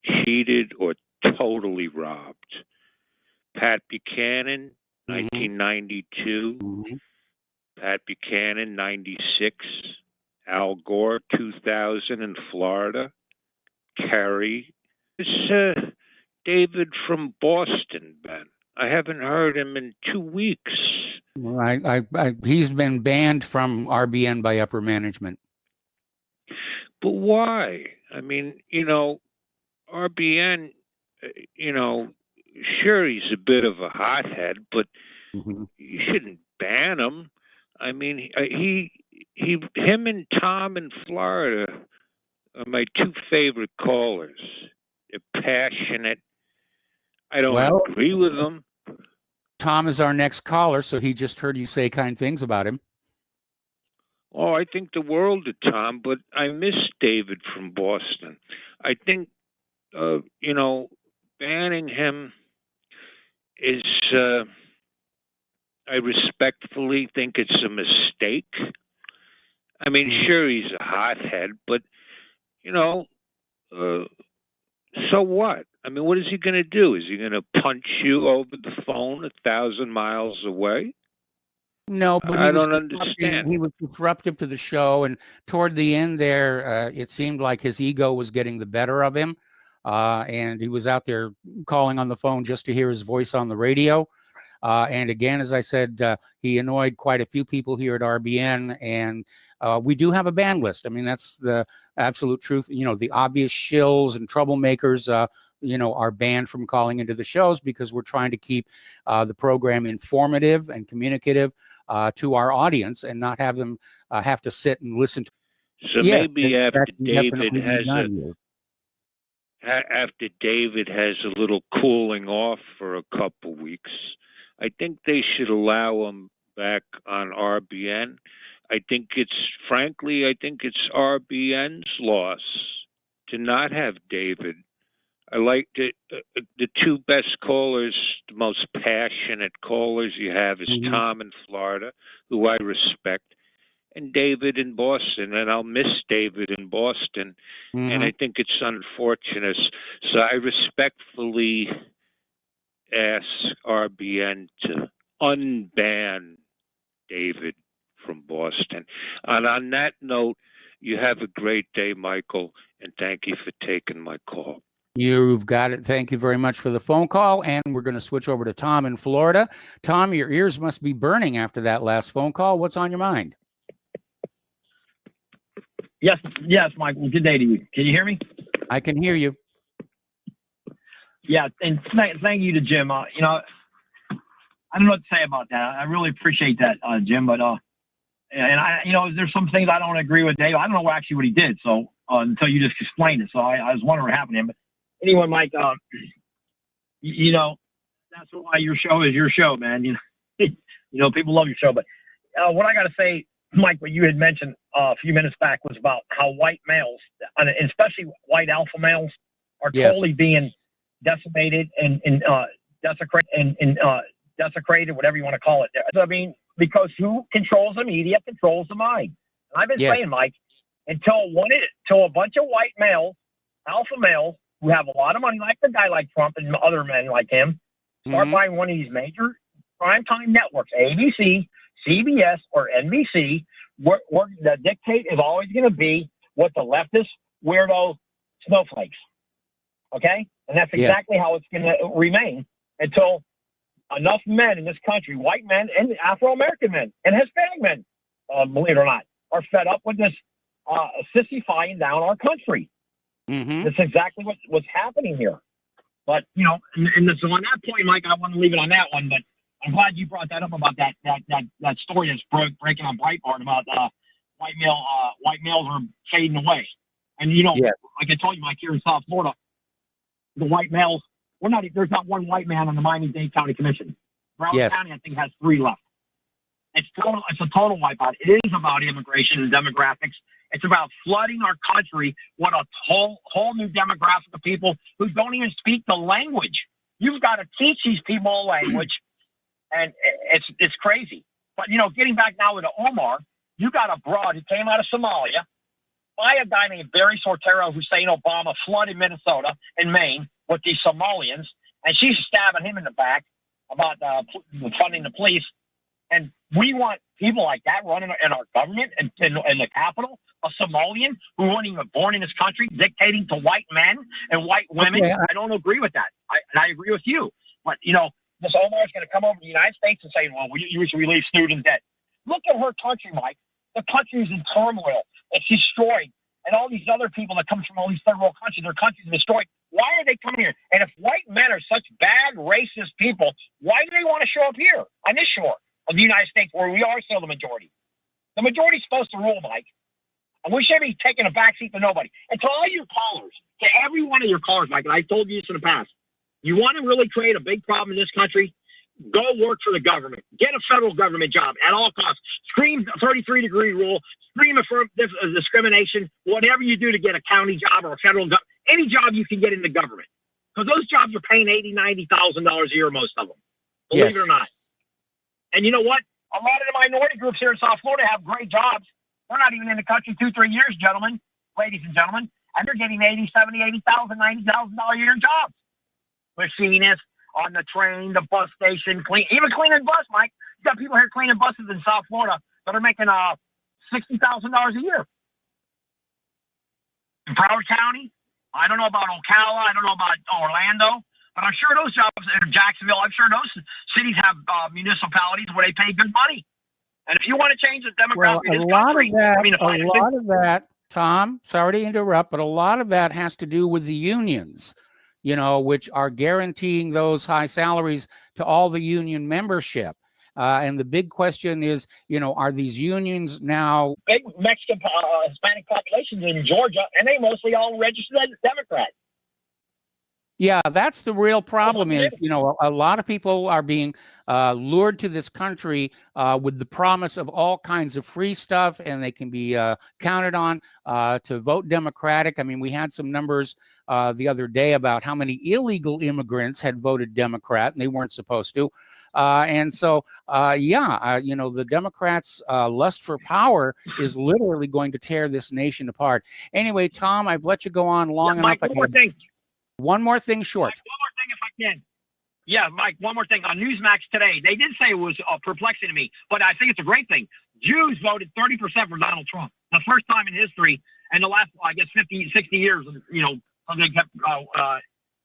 cheated or totally robbed. Pat Buchanan, 1992. Pat Buchanan, 96. Al Gore, 2000 in Florida. Kerry. It's David from Boston, Ben. I haven't heard him in 2 weeks. He's been banned from RBN by upper management. But why? I mean, RBN, sure, he's a bit of a hothead, but you shouldn't ban him. I mean, him and Tom in Florida are my 2 favorite callers. They're passionate. I don't agree with them. Tom is our next caller, so he just heard you say kind things about him. Oh, I think the world of Tom, but I miss David from Boston. I think, banning him is, I respectfully think it's a mistake. I mean, sure, he's a hothead, but, so what? I mean, what is he going to do? Is he going to punch you over the phone 1,000 miles away? No, but I don't understand. He was disruptive to the show, and toward the end there, it seemed like his ego was getting the better of him, and he was out there calling on the phone just to hear his voice on the radio. And again, as I said, he annoyed quite a few people here at RBN, and we do have a ban list. I mean, that's the absolute truth. You know, the obvious shills and troublemakers, are banned from calling into the shows because we're trying to keep the program informative and communicative to our audience and not have them have to sit and listen to. So Yeah, maybe after David definitely after David has a little cooling off for a couple weeks, I think they should allow him back on RBN. I think it's RBN's loss to not have David. I like the two best callers, the most passionate callers you have is Tom in Florida, who I respect, and David in Boston. And I'll miss David in Boston. And I think it's unfortunate. So I respectfully ask RBN to unban David from Boston. And on that note, you have a great day, Michael, and thank you for taking my call. You've got it. Thank you very much for the phone call. And we're going to switch over to Tom in Florida. Tom, your ears must be burning after that last phone call. What's on your mind? Yes, Michael. Good day to you. Can you hear me? I can hear you. Yeah, and thank you to Jim. I don't know what to say about that. I really appreciate that, Jim. But and I, there's some things I don't agree with Dave. I don't know actually what he did. So until you just explained it, so I was wondering what happened to him. But anyway, Mike, that's why your show is your show, man. People love your show. But what I got to say, Mike, what you had mentioned a few minutes back was about how white males, and especially white alpha males, are totally being decimated and desecrated, whatever you want to call it. I mean, because who controls the media controls the mind. And I've been saying, Mike, until a bunch of white males, alpha males, who have a lot of money, like the guy like Trump and other men like him, start buying one of these major primetime networks, ABC, CBS, or NBC, where the dictate is always going to be what the leftist weirdo snowflakes. Okay? And that's exactly how it's going to remain until enough men in this country, white men and Afro-American men and Hispanic men, believe it or not, are fed up with this sissifying down our country. That's exactly what's happening here. But, so on that point, Mike, I want to leave it on that one, but I'm glad you brought that up about that story that's breaking on Breitbart about white males are fading away. And, like I told you, Mike, here in South Florida, the white males, there's not one white man on the Miami-Dade County Commission. Broward County, I think, has 3 left. It's a total wipeout. It is about immigration and demographics. It's about flooding our country with a whole new demographic of people who don't even speak the language. You've got to teach these people a language, and it's crazy. But, getting back now with Omar, you got a broad who came out of Somalia by a guy named Barry Soetoro, Hussein Obama, flooded Minnesota and Maine with these Somalians, and she's stabbing him in the back about funding the police. And we want people like that running in our government and in the Capitol, a Somalian who wasn't even born in this country, dictating to white men and white women. Okay. I don't agree with that. I agree with you. But, this Omar is going to come over to the United States and say, well, you should release student debt. Look at her country, Mike. The country is in turmoil. It's destroyed. And all these other people that come from all these third world countries, their countries are destroyed. Why are they coming here? And if white men are such bad, racist people, why do they want to show up here on this shore of the United States where we are still the majority? The majority is supposed to rule, Mike. And we should be taking a backseat to nobody. And to all your callers, to every one of your callers, Mike, and I've told you this in the past, you want to really create a big problem in this country? Go work for the government. Get a federal government job at all costs. Scream 33-degree rule. Scream affirmative discrimination. Whatever you do to get a county job or a federal job, any job you can get in the government. Because those jobs are paying $80,000, $90,000 a year, most of them. Believe it or not. And you know what? A lot of the minority groups here in South Florida have great jobs. We're not even in the country 2-3 years, gentlemen, ladies and gentlemen. And they're getting $80,000, $70,000, $80,000, $90,000 a year jobs. Machinists on the train, the bus station, even cleaning the bus, Mike. You got people here cleaning buses in South Florida that are making $60,000 a year. In Broward County, I don't know about Ocala, I don't know about Orlando, but I'm sure those jobs in Jacksonville, I'm sure those cities have municipalities where they pay good money. And if you want to change the demographic of this country, a lot of that, Tom, sorry to interrupt, but a lot of that has to do with the unions, you know, which are guaranteeing those high salaries to all the union membership. And the big question is, you know, are these unions now big Mexican Hispanic populations in Georgia, and they mostly all registered as Democrats. Yeah, that's the real problem is, you know, a lot of people are being lured to this country with the promise of all kinds of free stuff, and they can be counted on to vote Democratic. I mean, we had some numbers the other day about how many illegal immigrants had voted Democrat, and they weren't supposed to. And so, you know, the Democrats' lust for power is literally going to tear this nation apart. Anyway, Tom, I've let you go on long enough. One more thing short. Mike, one more thing, if I can. Yeah, Mike, one more thing. On Newsmax today, they did say it was perplexing to me, but I think it's a great thing. Jews voted 30% for Donald Trump. The first time in history, and the last, I guess, 50, 60 years, you know, they kept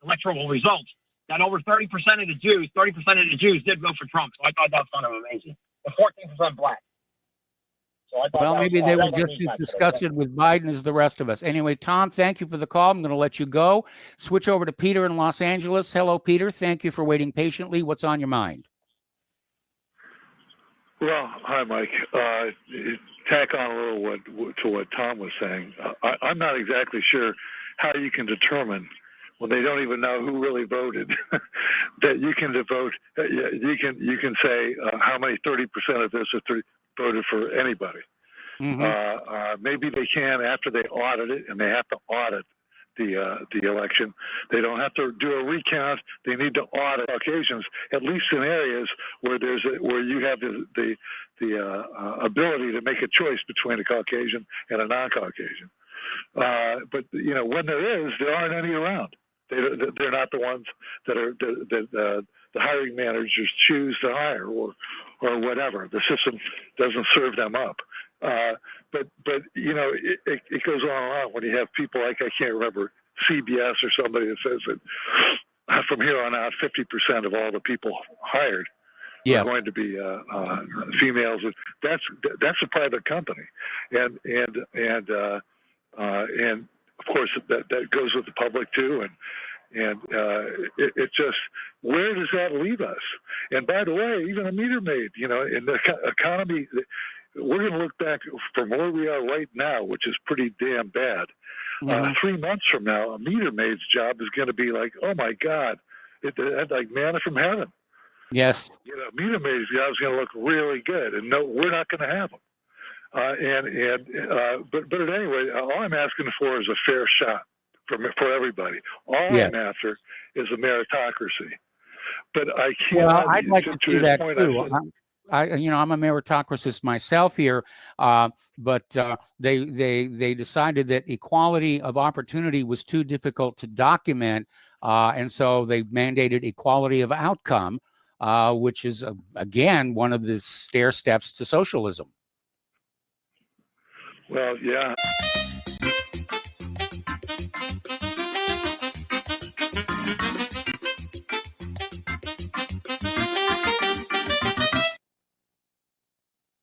electoral results, that over 30% of the Jews, 30% of the Jews did vote for Trump. So I thought that was kind of amazing. The 14% black. Well, maybe they were just as disgusted with Biden as the rest of us. Anyway, Tom, thank you for the call. I'm going to let you go. Switch over to Peter in Los Angeles. Hello, Peter. Thank you for waiting patiently. What's on your mind? Well, hi, Mike. Tack on a little to what Tom was saying. I'm not exactly sure how you can determine when they don't even know who really voted that you can devote. You can say how many 30% of this are voted for anybody. Mm-hmm. Maybe they can after they audit it, and they have to audit the election. They don't have to do a recount. They need to audit Caucasians, at least in areas where where you have the ability to make a choice between a Caucasian and a non-Caucasian. But you know, when there aren't any around. They're not the ones that the hiring managers choose to hire or whatever. The system doesn't serve them up. But you know, it goes on and on when you have people like, I can't remember, CBS or somebody that says that from here on out, 50% of all the people hired are going to be females. That's a private company, and of course that goes with the public too, and it just, where does that leave us? And by the way, even a meter maid, you know, in the economy, we're going to look back from where we are right now, which is pretty damn bad. 3 months from now, a meter maid's job is going to be like, oh my God, it's like manna from heaven. Yes. You know, meter maid's job is going to look really good, and no, we're not going to have them. But anyway, all I'm asking for is a fair shot for everybody. All I'm after is a meritocracy. But I can't. Well, I'd like to see that too. I'm a meritocratist myself here, but they decided that equality of opportunity was too difficult to document, and so they mandated equality of outcome, which is again one of the stair steps to socialism. Well, yeah.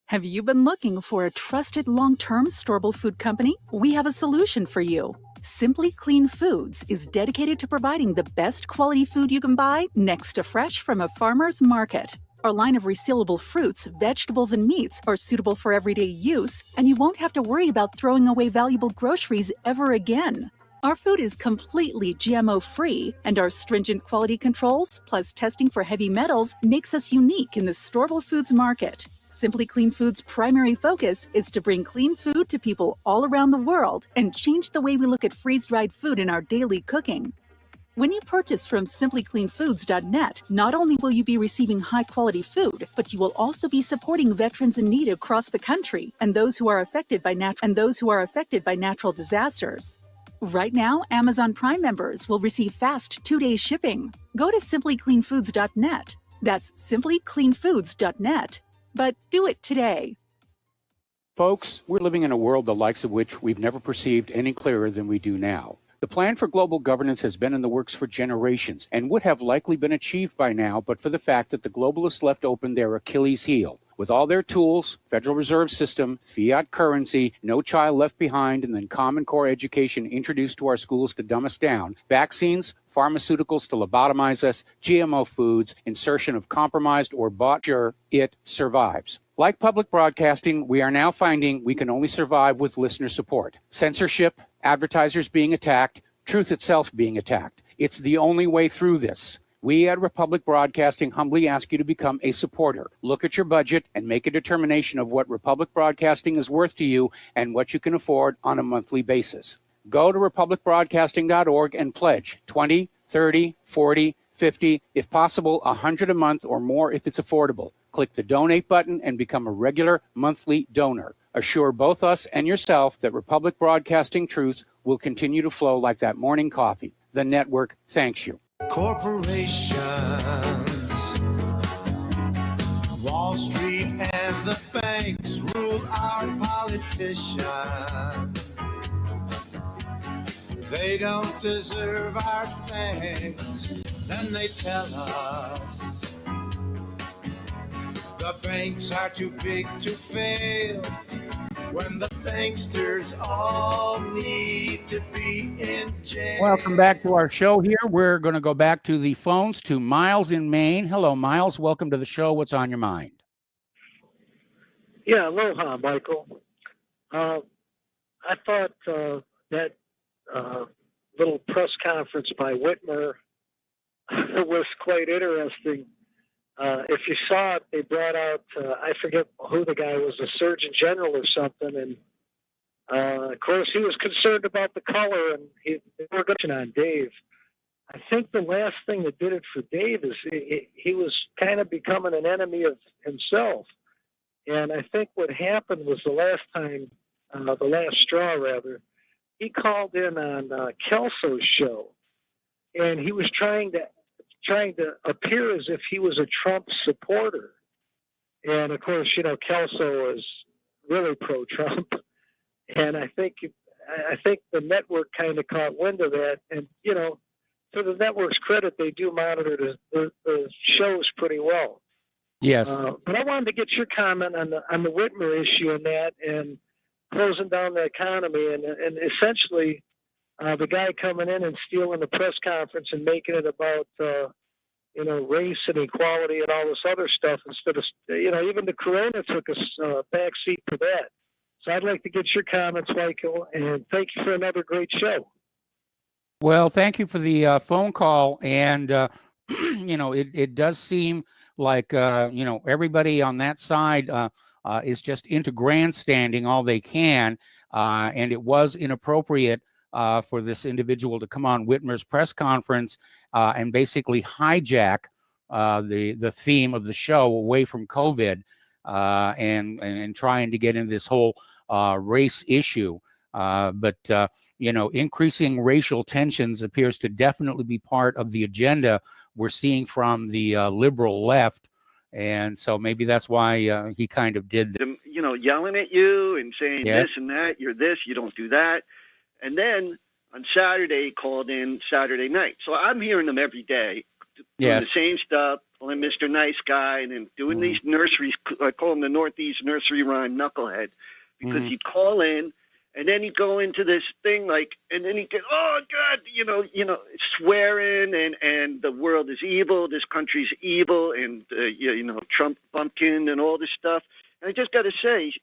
Have you been looking for a trusted long-term storable food company? We have a solution for you. Simply Clean Foods is dedicated to providing the best quality food you can buy next to fresh from a farmer's market. Our line of resealable fruits, vegetables, and meats are suitable for everyday use, and you won't have to worry about throwing away valuable groceries ever again. Our food is completely GMO-free, and our stringent quality controls, plus testing for heavy metals, makes us unique in the storable foods market. Simply Clean Foods' primary focus is to bring clean food to people all around the world and change the way we look at freeze-dried food in our daily cooking. When you purchase from simplycleanfoods.net, not only will you be receiving high-quality food, but you will also be supporting veterans in need across the country and those who are affected by natural disasters. Right now, Amazon Prime members will receive fast 2-day shipping. Go to simplycleanfoods.net. That's simplycleanfoods.net. But do it today. Folks, we're living in a world the likes of which we've never perceived any clearer than we do now. The plan for global governance has been in the works for generations and would have likely been achieved by now, but for the fact that the globalists left open their Achilles heel. With all their tools, Federal Reserve System, fiat currency, no child left behind, and then Common Core education introduced to our schools to dumb us down, vaccines, pharmaceuticals to lobotomize us, GMO foods, insertion of compromised or bought, sure, it survives. Like public broadcasting, we are now finding we can only survive with listener support. Censorship, advertisers being attacked, truth itself being attacked. It's the only way through this. We at Republic Broadcasting humbly ask you to become a supporter. Look at your budget and make a determination of what Republic Broadcasting is worth to you and what you can afford on a monthly basis. Go to republicbroadcasting.org and pledge $20, $30, $40, $50, if possible, $100 a month or more if it's affordable. Click the donate button and become a regular monthly donor. Assure both us and yourself that Republic Broadcasting truth will continue to flow like that morning coffee. The network thanks you. Corporations, Wall Street and the banks rule our politicians. They don't deserve our thanks, then they tell us the banks are too big to fail, when the banksters all need to be in jail. Welcome back to our show here. We're going to go back to the phones to Miles in Maine. Hello, Miles. Welcome to the show. What's on your mind? Yeah, aloha, Michael. I thought that little press conference by Whitmer was quite interesting. If you saw it, they brought out, I forget who the guy was, a Surgeon General or something, and of course he was concerned about the color, and they were going on Dave. I think the last thing that did it for Dave is he was kind of becoming an enemy of himself. And I think what happened was the last straw rather, he called in on Kelso's show, and he was trying to appear as if he was a Trump supporter. And of course, Kelso is really pro-Trump. And I think the network kind of caught wind of that. And, to the network's credit, they do monitor the shows pretty well. Yes. But I wanted to get your comment on the Whitmer issue and that, and closing down the economy, and essentially the guy coming in and stealing the press conference and making it about race and equality and all this other stuff instead of even the corona took a back seat for that. So I'd like to get your comments, Michael, and thank you for another great show. Well, thank you for the phone call, and it does seem like everybody on that side is just into grandstanding all they can, and it was inappropriate for this individual to come on Whitmer's press conference and basically hijack the theme of the show away from COVID and trying to get into this whole race issue. But increasing racial tensions appears to definitely be part of the agenda we're seeing from the liberal left. And so maybe that's why he kind of did that. Yelling at you and saying this and that, you're this, you don't do that. And then on Saturday, he called in Saturday night. So I'm hearing them every day doing the same stuff, calling Mr. Nice Guy, and then doing these nurseries. I call him the Northeast Nursery Rhyme Knucklehead, because he'd call in, and then he'd go into this thing and then he'd get, oh God, swearing and the world is evil, this country's evil, and Trump bumpkin and all this stuff. And I just got to say,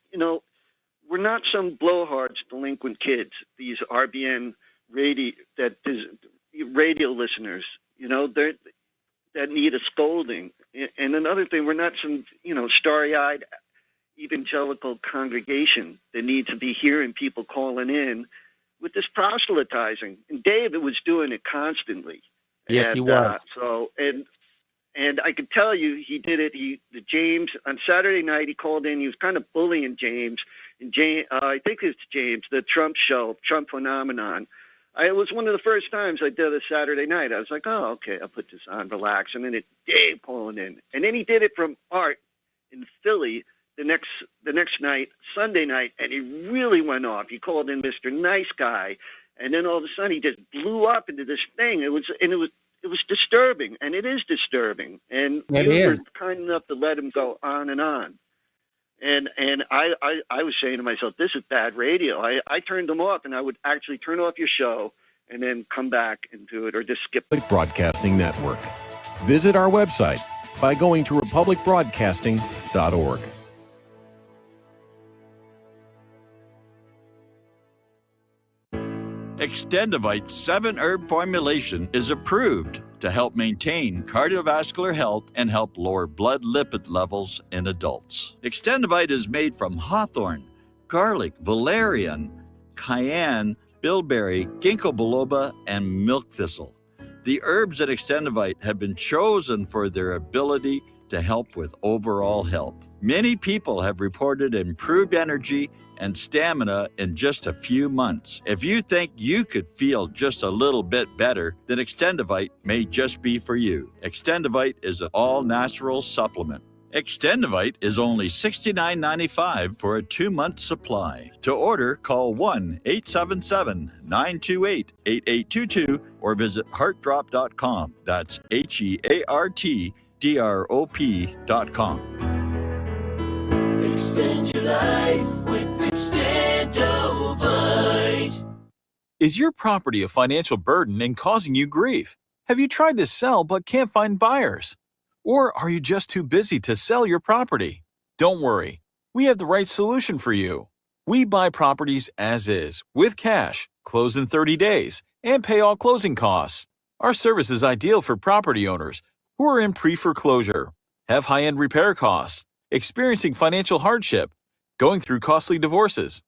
we're not some blowhards, delinquent kids. These RBN radio listeners, that need a scolding. And another thing, we're not some, starry-eyed evangelical congregation that needs to be hearing people calling in with this proselytizing. And David was doing it constantly. Yes, he was. And I can tell you, he did it. James on Saturday night, he called in. He was kind of bullying James. And James, I think it's James, the Trump show, Trump phenomenon. It was one of the first times I did a Saturday night. I was like, oh, okay, I'll put this on, relax. And then Dave calling in. And then he did it from Art in Philly the next night, Sunday night, and he really went off. He called in Mr. Nice Guy. And then all of a sudden he just blew up into this thing. It was disturbing, and it is disturbing. And you were kind enough to let him go on and on. And I was saying to myself, this is bad radio. I turned them off, and I would actually turn off your show and then come back and do it, or just skip it. Broadcasting Network. Visit our website by going to republicbroadcasting.org. Extendivite 7-herb formulation is approved to help maintain cardiovascular health and help lower blood lipid levels in adults. Extendivite is made from hawthorn, garlic, valerian, cayenne, bilberry, ginkgo biloba, and milk thistle. The herbs in Extendivite have been chosen for their ability to help with overall health. Many people have reported improved energy and stamina in just a few months. If you think you could feel just a little bit better, then Extendivite may just be for you. Extendivite is an all-natural supplement. Extendivite is only $69.95 for a 2-month supply. To order, call 1-877-928-8822 or visit heartdrop.com. That's HEARTDROP.com. Extend your life with Extendivite. Is your property a financial burden and causing you grief? Have you tried to sell but can't find buyers? Or are you just too busy to sell your property? Don't worry, we have the right solution for you. We buy properties as is, with cash, close in 30 days, and pay all closing costs. Our service is ideal for property owners who are in pre-foreclosure, have high-end repair costs, experiencing financial hardship, going through costly divorces,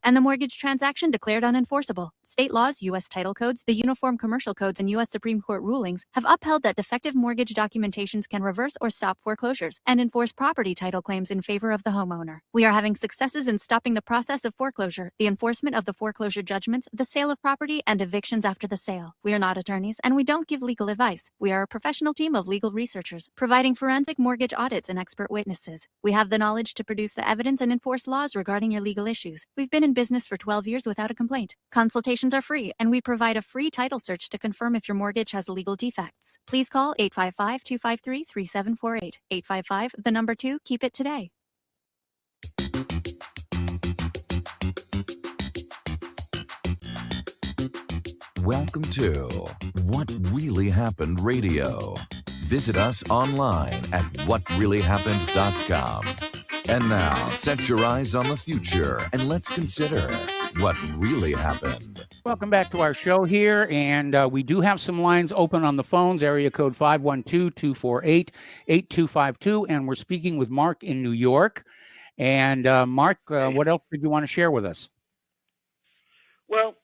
and the mortgage transaction declared unenforceable. State laws, U.S. title codes, the Uniform Commercial Codes, and U.S. Supreme Court rulings have upheld that defective mortgage documentations can reverse or stop foreclosures and enforce property title claims in favor of the homeowner. We are having successes in stopping the process of foreclosure, the enforcement of the foreclosure judgments, the sale of property, and evictions after the sale. We are not attorneys, and we don't give legal advice. We are a professional team of legal researchers, providing forensic mortgage audits and expert witnesses. We have the knowledge to produce the evidence and enforce laws regarding your legal issues. We've been in business for 12 years without a complaint. Consultations are free, and we provide a free title search to confirm if your mortgage has legal defects. Please call 855-253-3748. 855, the number 2, keep it today. Welcome to What Really Happened Radio. Visit us online at whatreallyhappened.com. And now, set your eyes on the future and let's consider what really happened. Welcome back to our show here, and we do have some lines open on the phones, area code 512-248-8252, and we're speaking with Mark in New York. And Mark, what else did you want to share with us? Well,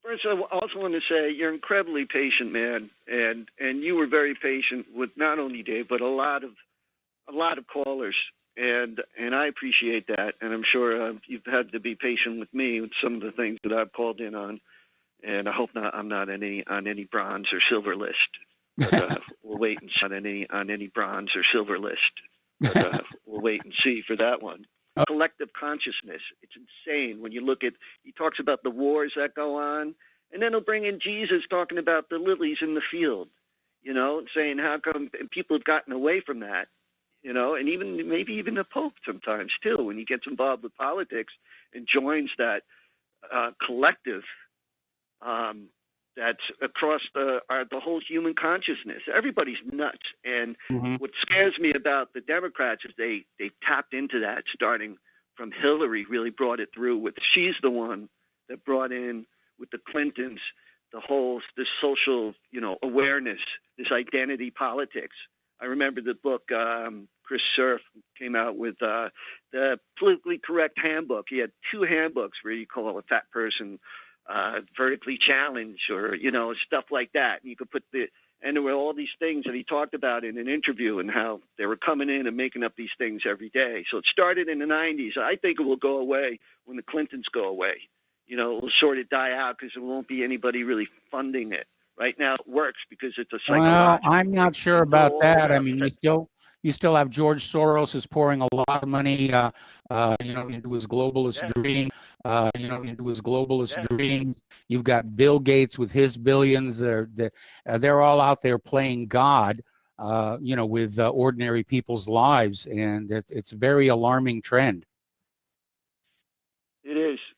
first, I also want to say you're incredibly patient, man, and you were very patient with not only Dave but a lot of callers. And I appreciate that, and I'm sure you've had to be patient with me with some of the things that I've called in on, and I hope I'm not on any bronze or silver list. But, we'll wait and see on any bronze or silver list. But, we'll wait and see for that one. Collective consciousness. It's insane when you look at. He talks about the wars that go on, and then he'll bring in Jesus talking about the lilies in the field. You know, saying how come people have gotten away from that. You know, and maybe even the Pope sometimes too, when he gets involved with politics and joins that collective that's across the whole human consciousness. Everybody's nuts, and what scares me about the Democrats is they tapped into that, starting from Hillary. Really brought it through. She's the one that brought in with the Clintons this social awareness, this identity politics. I remember the book Chris Cerf came out with the politically correct handbook. He had 2 handbooks where you call a fat person vertically challenged or, stuff like that. And you could put and there were all these things that he talked about in an interview and how they were coming in and making up these things every day. So it started in the 90s. I think it will go away when the Clintons go away. will sort of die out because there won't be anybody really funding it. Right now it works because it's a psychological. Well, I'm not sure about that. I mean, you still have George Soros who's pouring a lot of money, into his globalist dream, into his globalist dreams. You've got Bill Gates with his billions. They're all out there playing God, with ordinary people's lives, and it's a very alarming trend.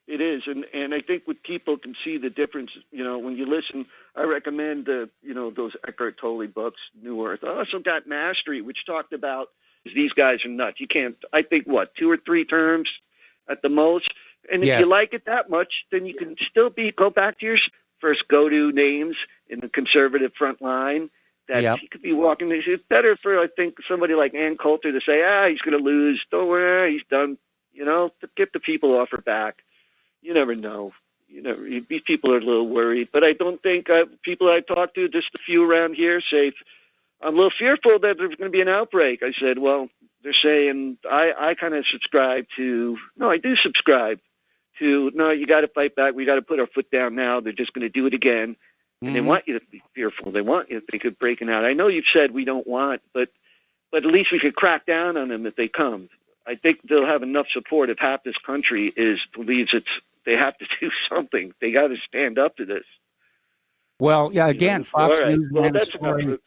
It is, and I think what people can see the difference. When you listen, I recommend those Eckhart Tolle books, New Earth. I also got Mastery, which talked about these guys are nuts. You can't. I think 2 or 3 terms at the most, and if you like it that much, then you can still go back to your first go-to names in the conservative front line. That he could be walking. It's better for I think somebody like Ann Coulter to say, he's going to lose. Don't worry, he's done. To get the people off her back. You never know. These people are a little worried, but I don't think people I talked to, just a few around here, say, I'm a little fearful that there's going to be an outbreak. I said, well, they're saying, I kind of subscribe to, no, I do subscribe to, no, you got to fight back. We got to put our foot down now. They're just going to do it again. And they want you to be fearful. They want you to think of breaking out. I know you've said we don't want, but at least we could crack down on them if they come. I think they'll have enough support if half this country believes they have to do something. They got to stand up to this. Well, yeah. Again, Fox News ran a that's story.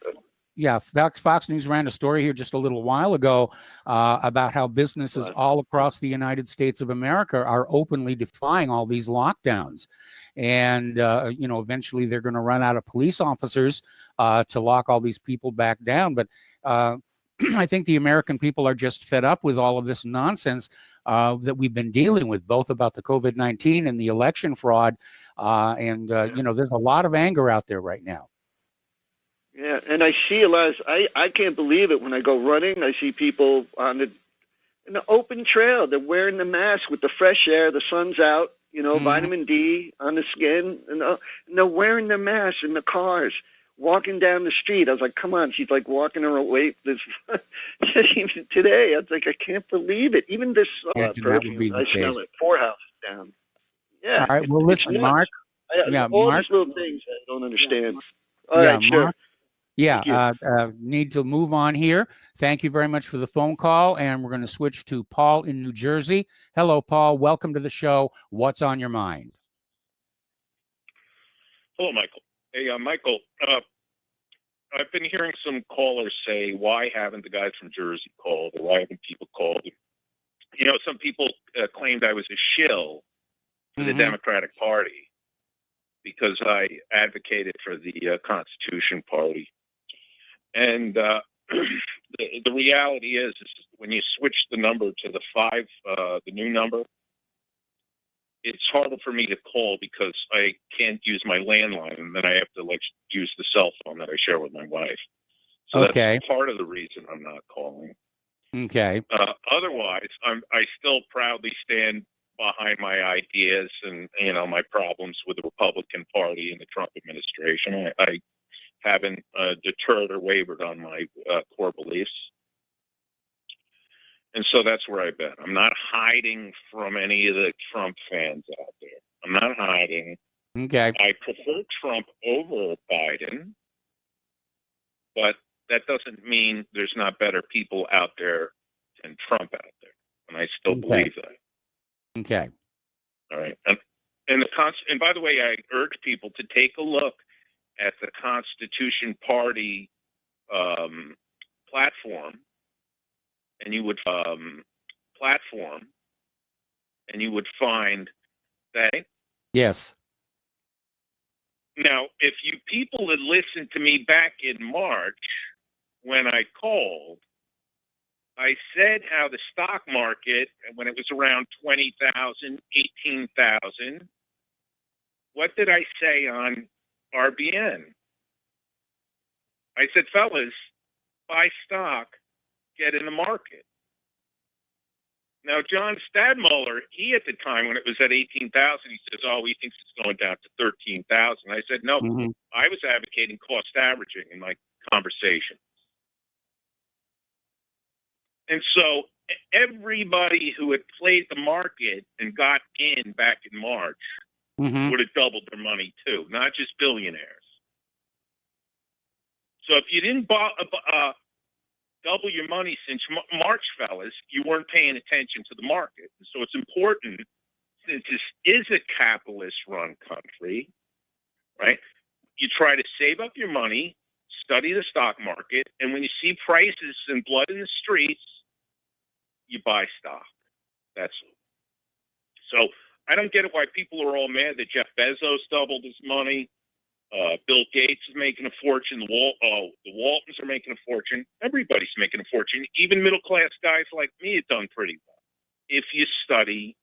Yeah, Fox News ran a story here just a little while ago about how businesses all across the United States of America are openly defying all these lockdowns, and eventually they're going to run out of police officers to lock all these people back down. But I think the American people are just fed up with all of this nonsense that we've been dealing with, both about the COVID-19 and the election fraud. There's a lot of anger out there right now. Yeah, and I see a lot. I can't believe it when I go running. I see people in the open trail. They're wearing the mask with the fresh air. The sun's out. Vitamin D on the skin, and they're wearing their masks in the cars. Walking down the street, I was like, come on, she's like walking her away. Even today, I was like, I can't believe it. Even this perfume, I smell it 4 houses down. Yeah. All right, well, listen, Mark. All these little things I don't understand. All right, sure. Mark. Yeah, need to move on here. Thank you very much for the phone call, and we're going to switch to Paul in New Jersey. Hello, Paul. Welcome to the show. What's on your mind? Hello, Michael. Hey, Michael, I've been hearing some callers say, why haven't the guys from Jersey called, or why haven't people called? Some people claimed I was a shill for the Democratic Party because I advocated for the Constitution Party. And the reality is when you switch the number to the 5, the new number, it's harder for me to call because I can't use my landline, and then I have to use the cell phone that I share with my wife. So that's part of the reason I'm not calling. Okay. Otherwise, I still proudly stand behind my ideas and my problems with the Republican Party and the Trump administration. I haven't deterred or wavered on my core beliefs. And so that's where I've been. I'm not hiding from any of the Trump fans out there. I'm not hiding. Okay. I prefer Trump over Biden, but that doesn't mean there's not better people out there than Trump out there. And I still believe that. Okay. All right. And by the way, I urge people to take a look at the Constitution Party platform. And you would find that. Yes. Now, if you people had listened to me back in March when I called, I said how the stock market, when it was around 20,000, 18,000, what did I say on RBN? I said, fellas, buy stock. Get in the market. Now, John Stadmuller, he at the time when it was at 18,000, he says, he thinks it's going down to 13,000. I said, no, I was advocating cost averaging in my conversation. And so everybody who had played the market and got in back in March would have doubled their money too, not just billionaires. So if you didn't double your money since March, fellas, you weren't paying attention to the market. So it's important, since this is a capitalist-run country, right? You try to save up your money, study the stock market, and when you see prices and blood in the streets, you buy stock. That's so. I don't get it why people are all mad that Jeff Bezos doubled his money. Bill Gates is making a fortune. The Waltons are making a fortune. Everybody's making a fortune. Even middle-class guys like me have done pretty well if you study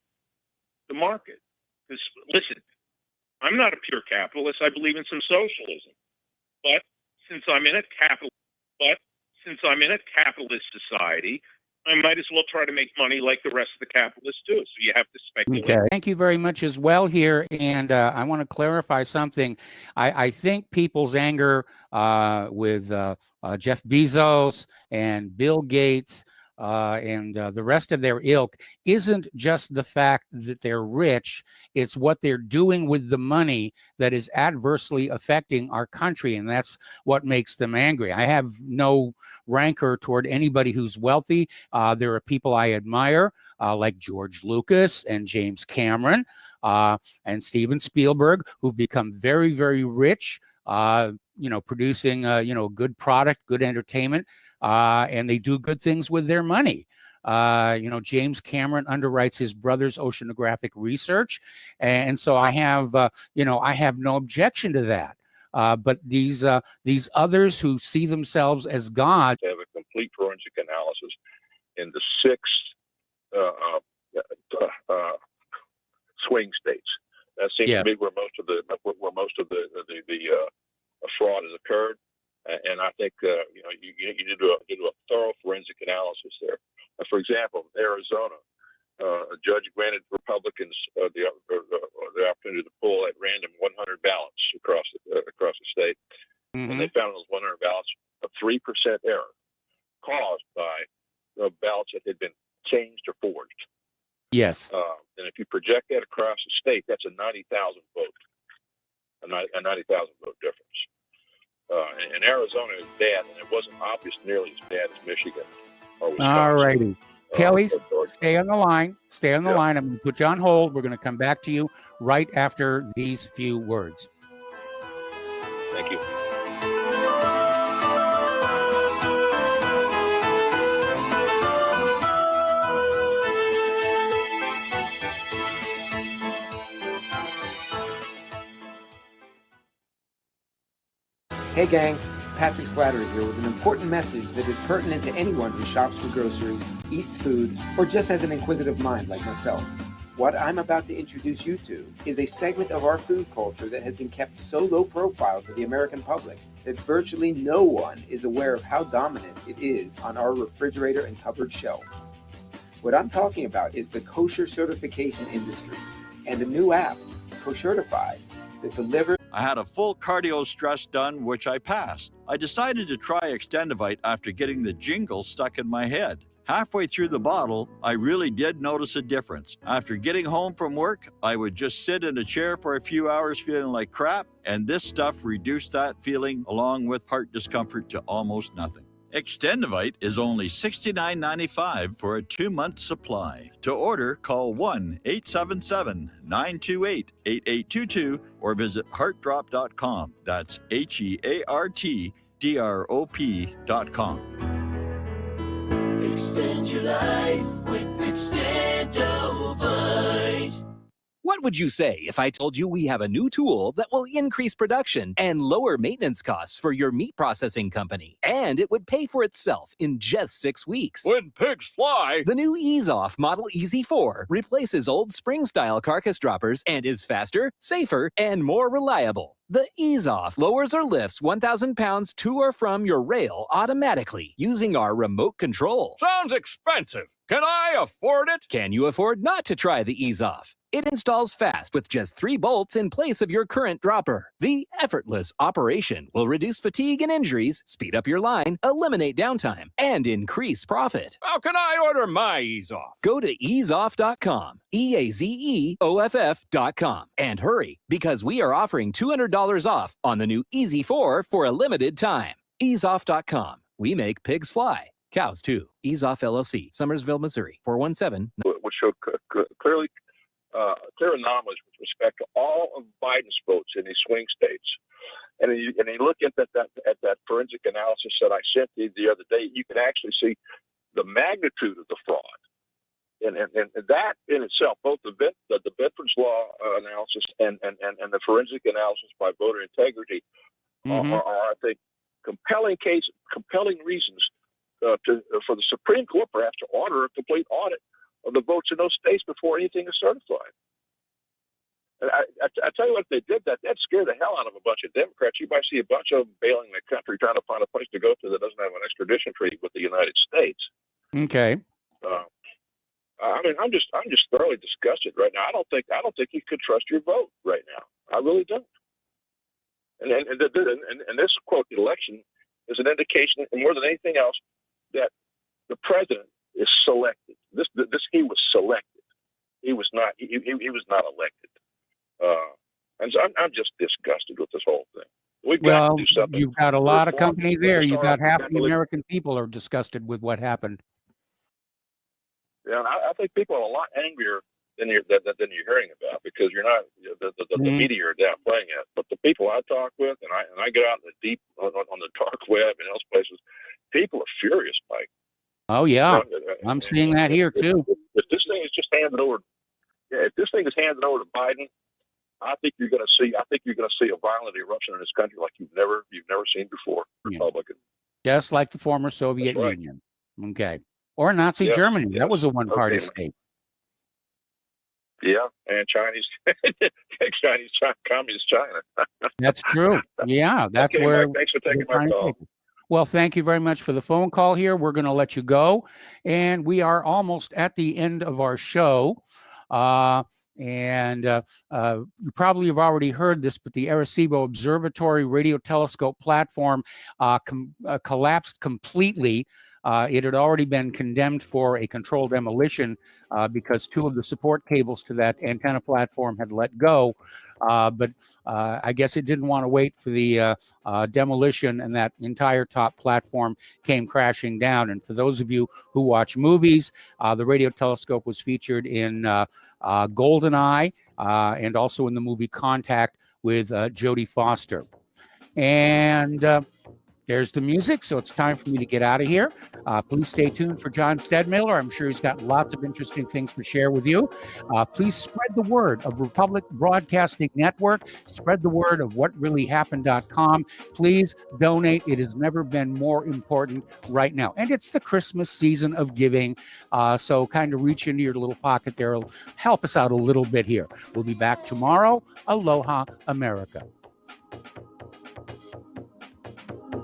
the market. Because, listen, I'm not a pure capitalist. I believe in some socialism. But since I'm in a capitalist society, I might as well try to make money like the rest of the capitalists do. So you have to speculate. Okay. Thank you very much as well here. And I want to clarify something. I think people's anger with Jeff Bezos and Bill Gates and the rest of their ilk isn't just the fact that they're rich. It's what they're doing with the money that is adversely affecting our country. And that's what makes them angry. I have no rancor toward anybody who's wealthy. There are people I admire, like George Lucas and James Cameron and Steven Spielberg, who've become very, very rich, producing, good product, good entertainment. And they do good things with their money. James Cameron underwrites his brother's oceanographic research. And so I have no objection to that. But these others who see themselves as God have a complete forensic analysis in the 6 swing states. That seems to be where most of the fraud has occurred. And I think you need to do a thorough forensic analysis there. For example, Arizona, a judge granted Republicans the opportunity to pull at random 100 ballots across the state, and they found those 100 ballots a 3% error caused by the ballots that had been changed or forged. Yes. And if you project that across the state, that's a 90,000 vote, a 90,000 vote difference. And Arizona is bad, and it wasn't obvious nearly as bad as Michigan or Wisconsin. All righty. Kelly, stay on the line. Stay on the line. I'm going to put you on hold. We're going to come back to you right after these few words. Thank you. Hey gang, Patrick Slattery here with an important message that is pertinent to anyone who shops for groceries, eats food, or just has an inquisitive mind like myself. What I'm about to introduce you to is a segment of our food culture that has been kept so low profile to the American public that virtually no one is aware of how dominant it is on our refrigerator and cupboard shelves. What I'm talking about is the kosher certification industry and a new app, Koshertified, that delivers. I had a full cardio stress done, which I passed. I decided to try Extendivite after getting the jingle stuck in my head. Halfway through the bottle, I really did notice a difference. After getting home from work, I would just sit in a chair for a few hours feeling like crap, and this stuff reduced that feeling along with heart discomfort to almost nothing. Extendivite is only $69.95 for a 2-month supply. To order, call 1-877-928-8822 or visit heartdrop.com. That's HEARTDROP.com. Extend your life with Extendovite. What would you say if I told you we have a new tool that will increase production and lower maintenance costs for your meat processing company? And it would pay for itself in just 6 weeks. When pigs fly! The new Ease Off Model EZ4 replaces old spring-style carcass droppers and is faster, safer, and more reliable. The Ease Off lowers or lifts 1,000 pounds to or from your rail automatically using our remote control. Sounds expensive. Can I afford it? Can you afford not to try the Ease Off? It installs fast with just 3 bolts in place of your current dropper. The effortless operation will reduce fatigue and injuries, speed up your line, eliminate downtime, and increase profit. How can I order my Ease Off? Go to easeoff.com, EAZEOFF.com, and hurry, because we are offering $200 off on the new Easy 4 for a limited time. Easeoff.com. We make pigs fly. Cows, too. Ease Off LLC, Summersville, Missouri, 417. Which showed clear anomalies with respect to all of Biden's votes in these swing states. And you look at that forensic analysis that I sent you the other day, you can actually see the magnitude of the fraud. And that in itself, both the Bedford's Law analysis and the forensic analysis by voter integrity are, I think, compelling reasons for the Supreme Court perhaps to order a complete audit of the votes in those states before anything is certified. And I tell you what, if they did that, that'd scare the hell out of a bunch of Democrats. You might see a bunch of them bailing the country, trying to find a place to go to that doesn't have an extradition treaty with the United States. Okay. I mean, I'm just thoroughly disgusted right now. I don't think you could trust your vote right now. I really don't. And this quote election is an indication, more than anything else, that the president is selected. He was selected. He was not. He was not elected. And so I'm just disgusted with this whole thing. We've got to do something. You've got a lot of company there. You've got half the American people are disgusted with what happened. Yeah, I think people are a lot angrier than you're hearing about, because you're not the media are downplaying it. But the people I talk with, and I get out in the deep on the dark web and else places, people are furious, Mike. Oh yeah, I'm seeing that here too. If this thing is just handed over, if this thing is handed over to Biden, I think you're going to see a violent eruption in this country like you've never seen before. Republican, just like the former Soviet Union. Okay, or Nazi Germany. That was a one-party state. Yeah, and communist China. That's true. Yeah, that's okay, where. Mike, thanks for taking my call. Well, thank you very much for the phone call here. We're going to let you go. And we are almost at the end of our show. You probably have already heard this, but the Arecibo Observatory radio telescope platform collapsed completely. It had already been condemned for a controlled demolition because 2 of the support cables to that antenna platform had let go. But I guess it didn't want to wait for the demolition, and that entire top platform came crashing down. And for those of you who watch movies, the radio telescope was featured in GoldenEye and also in the movie Contact with Jodie Foster. And there's the music, so it's time for me to get out of here. Please stay tuned for John Stedmiller. I'm sure he's got lots of interesting things to share with you. Please spread the word of Republic Broadcasting Network. Spread the word of whatreallyhappened.com. Please donate. It has never been more important right now. And it's the Christmas season of giving, so kind of reach into your little pocket there. It'll help us out a little bit here. We'll be back tomorrow. Aloha, America.